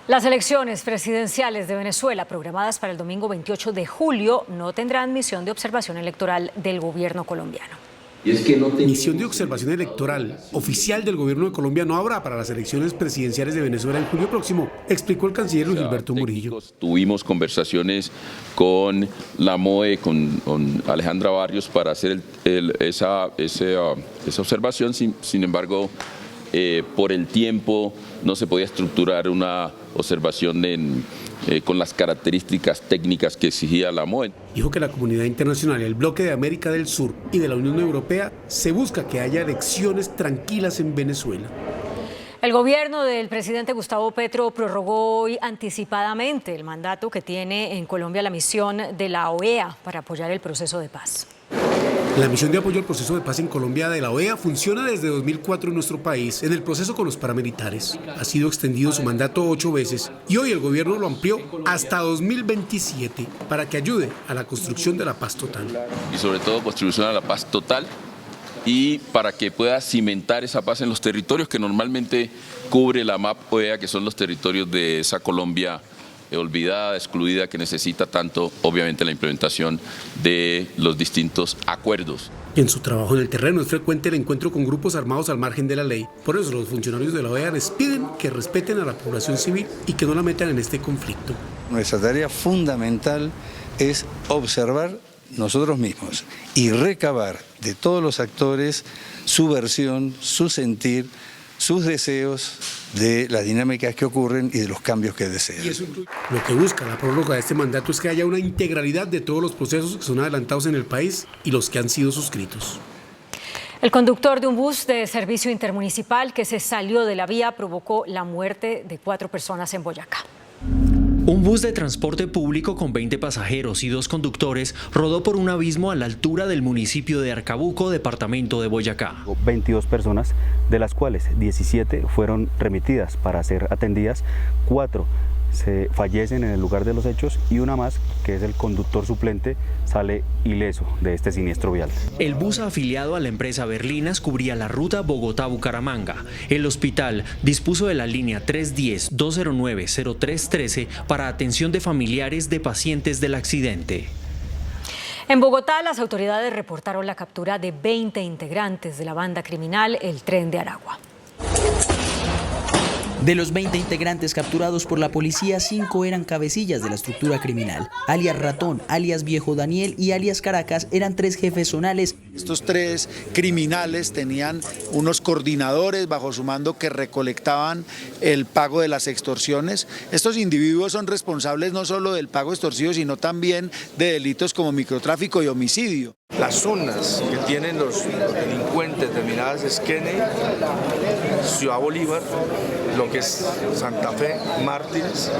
Las elecciones presidenciales de Venezuela, programadas para el domingo 28 de julio, no tendrán misión de observación electoral del gobierno colombiano. Misión de observación electoral oficial del gobierno de Colombia no habrá para las elecciones presidenciales de Venezuela en julio próximo, explicó el canciller Luis Gilberto Murillo. Tuvimos conversaciones con la MOE, con Alejandra Barrios para hacer esa observación, sin embargo, por el tiempo no se podía estructurar una observación con las características técnicas que exigía la MOE. Dijo que la comunidad internacional, el bloque de América del Sur y de la Unión Europea se busca que haya elecciones tranquilas en Venezuela. El gobierno del presidente Gustavo Petro prorrogó hoy anticipadamente el mandato que tiene en Colombia la misión de la OEA para apoyar el proceso de paz. La misión de apoyo al proceso de paz en Colombia de la OEA funciona desde 2004 en nuestro país, en el proceso con los paramilitares. Ha sido extendido su mandato 8 veces y hoy el gobierno lo amplió hasta 2027 para que ayude a la construcción de la paz total. Y sobre todo construcción a la paz total y para que pueda cimentar esa paz en los territorios que normalmente cubre la MAP OEA, que son los territorios de esa Colombia olvidada, excluida, que necesita tanto, obviamente, la implementación de los distintos acuerdos. En su trabajo en el terreno es frecuente el encuentro con grupos armados al margen de la ley. Por eso los funcionarios de la OEA les piden que respeten a la población civil y que no la metan en este conflicto. Nuestra tarea fundamental es observar nosotros mismos y recabar de todos los actores su versión, su sentir, sus deseos de las dinámicas que ocurren y de los cambios que desean. Lo que busca la prórroga de este mandato es que haya una integralidad de todos los procesos que son adelantados en el país y los que han sido suscritos. El conductor de un bus de servicio intermunicipal que se salió de la vía provocó la muerte de 4 personas en Boyacá. Un bus de transporte público con 20 pasajeros y 2 conductores rodó por un abismo a la altura del municipio de Arcabuco, departamento de Boyacá. 22 personas, de las cuales 17 fueron remitidas para ser atendidas, 4 se fallecen en el lugar de los hechos y una más, que es el conductor suplente, sale ileso de este siniestro vial. El bus afiliado a la empresa Berlinas cubría la ruta Bogotá-Bucaramanga. El hospital dispuso de la línea 310-209-0313 para atención de familiares de pacientes del accidente. En Bogotá, las autoridades reportaron la captura de 20 integrantes de la banda criminal El Tren de Aragua. De los 20 integrantes capturados por la policía, 5 eran cabecillas de la estructura criminal. Alias Ratón, alias Viejo Daniel y alias Caracas eran 3 jefes zonales. Estos 3 criminales tenían unos coordinadores bajo su mando que recolectaban el pago de las extorsiones. Estos individuos son responsables no solo del pago extorsivo, sino también de delitos como microtráfico y homicidio. Las zonas que tienen los delincuentes terminadas es Kennedy, Ciudad Bolívar, lo que es Santa Fe, Mártires,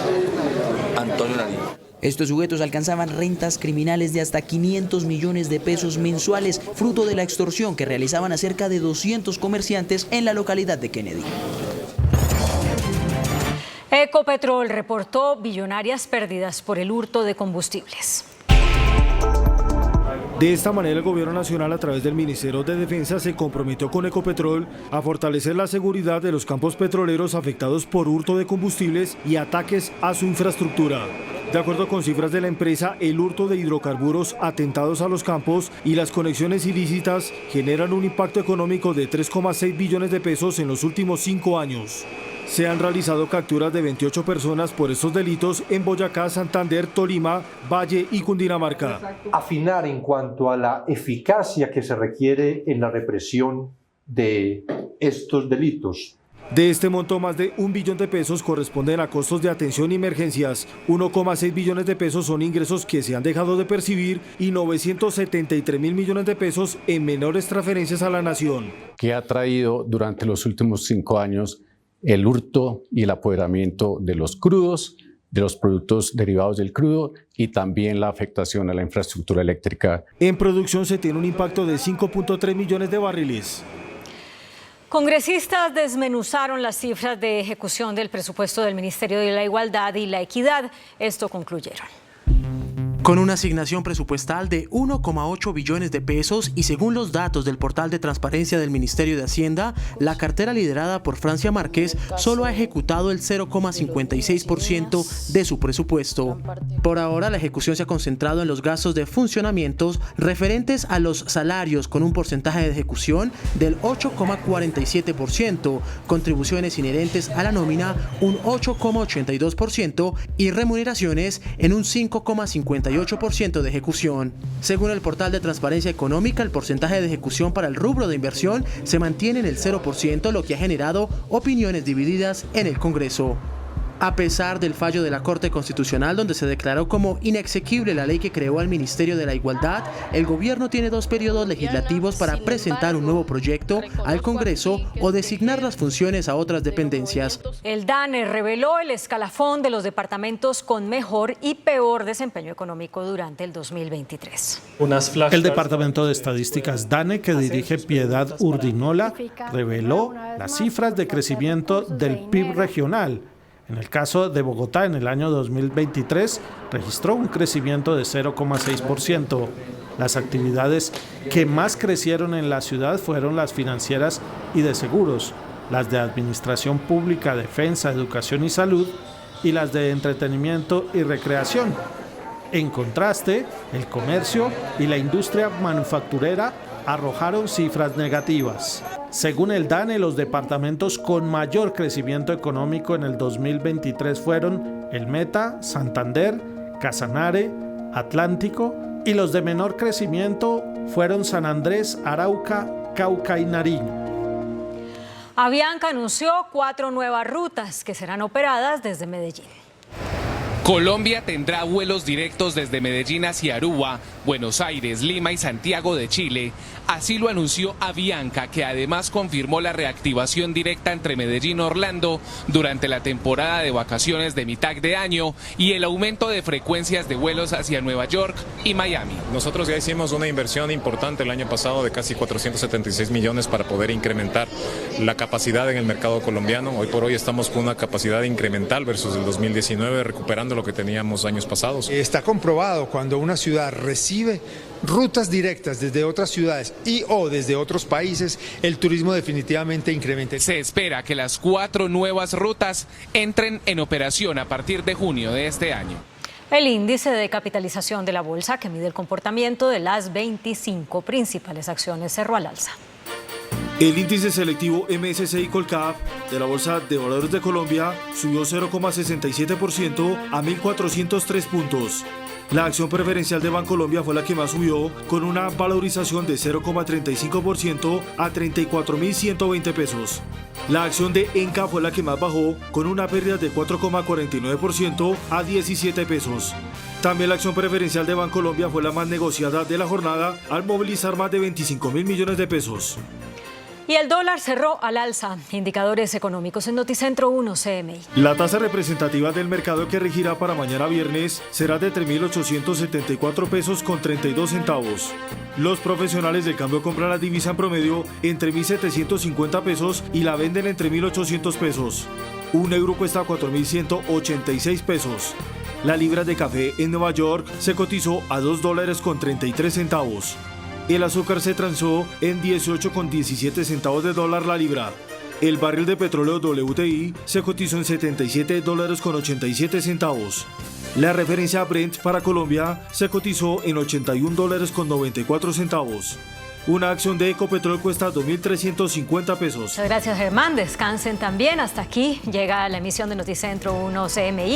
Antonio Nariño. Estos sujetos alcanzaban rentas criminales de hasta 500 millones de pesos mensuales, fruto de la extorsión que realizaban a cerca de 200 comerciantes en la localidad de Kennedy. Ecopetrol reportó billonarias pérdidas por el hurto de combustibles. De esta manera, el Gobierno Nacional, a través del Ministerio de Defensa, se comprometió con Ecopetrol a fortalecer la seguridad de los campos petroleros afectados por hurto de combustibles y ataques a su infraestructura. De acuerdo con cifras de la empresa, el hurto de hidrocarburos, atentados a los campos y las conexiones ilícitas generan un impacto económico de 3,6 billones de pesos en los últimos 5 años. Se han realizado capturas de 28 personas por estos delitos en Boyacá, Santander, Tolima, Valle y Cundinamarca. Afinar en cuanto a la eficacia que se requiere en la represión de estos delitos. De este monto, más de 1 billón de pesos corresponden a costos de atención y emergencias, 1,6 billones de pesos son ingresos que se han dejado de percibir y 973 mil millones de pesos en menores transferencias a la nación. Que ha traído durante los últimos 5 años el hurto y el apoderamiento de los crudos, de los productos derivados del crudo y también la afectación a la infraestructura eléctrica. En producción se tiene un impacto de 5,3 millones de barriles. Congresistas desmenuzaron las cifras de ejecución del presupuesto del Ministerio de la Igualdad y la Equidad. Esto concluyeron. Con una asignación presupuestal de 1,8 billones de pesos y según los datos del portal de transparencia del Ministerio de Hacienda, la cartera liderada por Francia Márquez solo ha ejecutado el 0,56% de su presupuesto. Por ahora, la ejecución se ha concentrado en los gastos de funcionamientos referentes a los salarios con un porcentaje de ejecución del 8,47%, contribuciones inherentes a la nómina un 8,82% y remuneraciones en un 5,58% de ejecución. Según el portal de transparencia económica, el porcentaje de ejecución para el rubro de inversión se mantiene en el 0%, lo que ha generado opiniones divididas en el Congreso. A pesar del fallo de la Corte Constitucional, donde se declaró como inexequible la ley que creó al Ministerio de la Igualdad, el gobierno tiene 2 periodos legislativos para presentar un nuevo proyecto al Congreso o designar las funciones a otras dependencias. El DANE reveló el escalafón de los departamentos con mejor y peor desempeño económico durante el 2023. El Departamento de Estadísticas DANE, que dirige Piedad Urdinola, reveló las cifras de crecimiento del PIB regional. En el caso de Bogotá, en el año 2023, registró un crecimiento de 0,6%. Las actividades que más crecieron en la ciudad fueron las financieras y de seguros, las de administración pública, defensa, educación y salud, y las de entretenimiento y recreación. En contraste, el comercio y la industria manufacturera arrojaron cifras negativas. Según el DANE, los departamentos con mayor crecimiento económico en el 2023 fueron el Meta, Santander, Casanare, Atlántico, y los de menor crecimiento fueron San Andrés, Arauca, Cauca y Nariño. Avianca anunció 4 nuevas rutas que serán operadas desde Medellín. Colombia tendrá vuelos directos desde Medellín hacia Aruba, Buenos Aires, Lima y Santiago de Chile. Así lo anunció Avianca, que además confirmó la reactivación directa entre Medellín y Orlando durante la temporada de vacaciones de mitad de año y el aumento de frecuencias de vuelos hacia Nueva York y Miami. Nosotros ya hicimos una inversión importante el año pasado de casi 476 millones para poder incrementar la capacidad en el mercado colombiano. Hoy por hoy estamos con una capacidad incremental versus el 2019, recuperando lo que teníamos años pasados. Está comprobado cuando una ciudad recibe rutas directas desde otras ciudades y o desde otros países, el turismo definitivamente incrementa. Se espera que las 4 nuevas rutas entren en operación a partir de junio de este año. El índice de capitalización de la bolsa, que mide el comportamiento de las 25 principales acciones, cerró al alza. El índice selectivo MSCI Colcap de la Bolsa de Valores de Colombia subió 0,67% a 1.403 puntos. La acción preferencial de Bancolombia fue la que más subió, con una valorización de 0,35% a 34.120 pesos. La acción de Enca fue la que más bajó, con una pérdida de 4,49% a 17 pesos. También la acción preferencial de Bancolombia fue la más negociada de la jornada, al movilizar más de 25.000 millones de pesos. Y el dólar cerró al alza. Indicadores económicos en Noticentro 1 CMI. La tasa representativa del mercado que regirá para mañana viernes será de 3.874 pesos con 32 centavos. Los profesionales del cambio compran la divisa en promedio entre 1.750 pesos y la venden entre 1.800 pesos. Un euro cuesta 4.186 pesos. La libra de café en Nueva York se cotizó a $2 con 33 centavos. El azúcar se transó en 18,17 centavos de dólar la libra. El barril de petróleo WTI se cotizó en $77 con 87 centavos. La referencia Brent para Colombia se cotizó en $81 con 94 centavos. Una acción de Ecopetrol cuesta 2.350 pesos. Muchas gracias, Germán. Descansen también. Hasta aquí llega la emisión de Noticentro 1 CMI.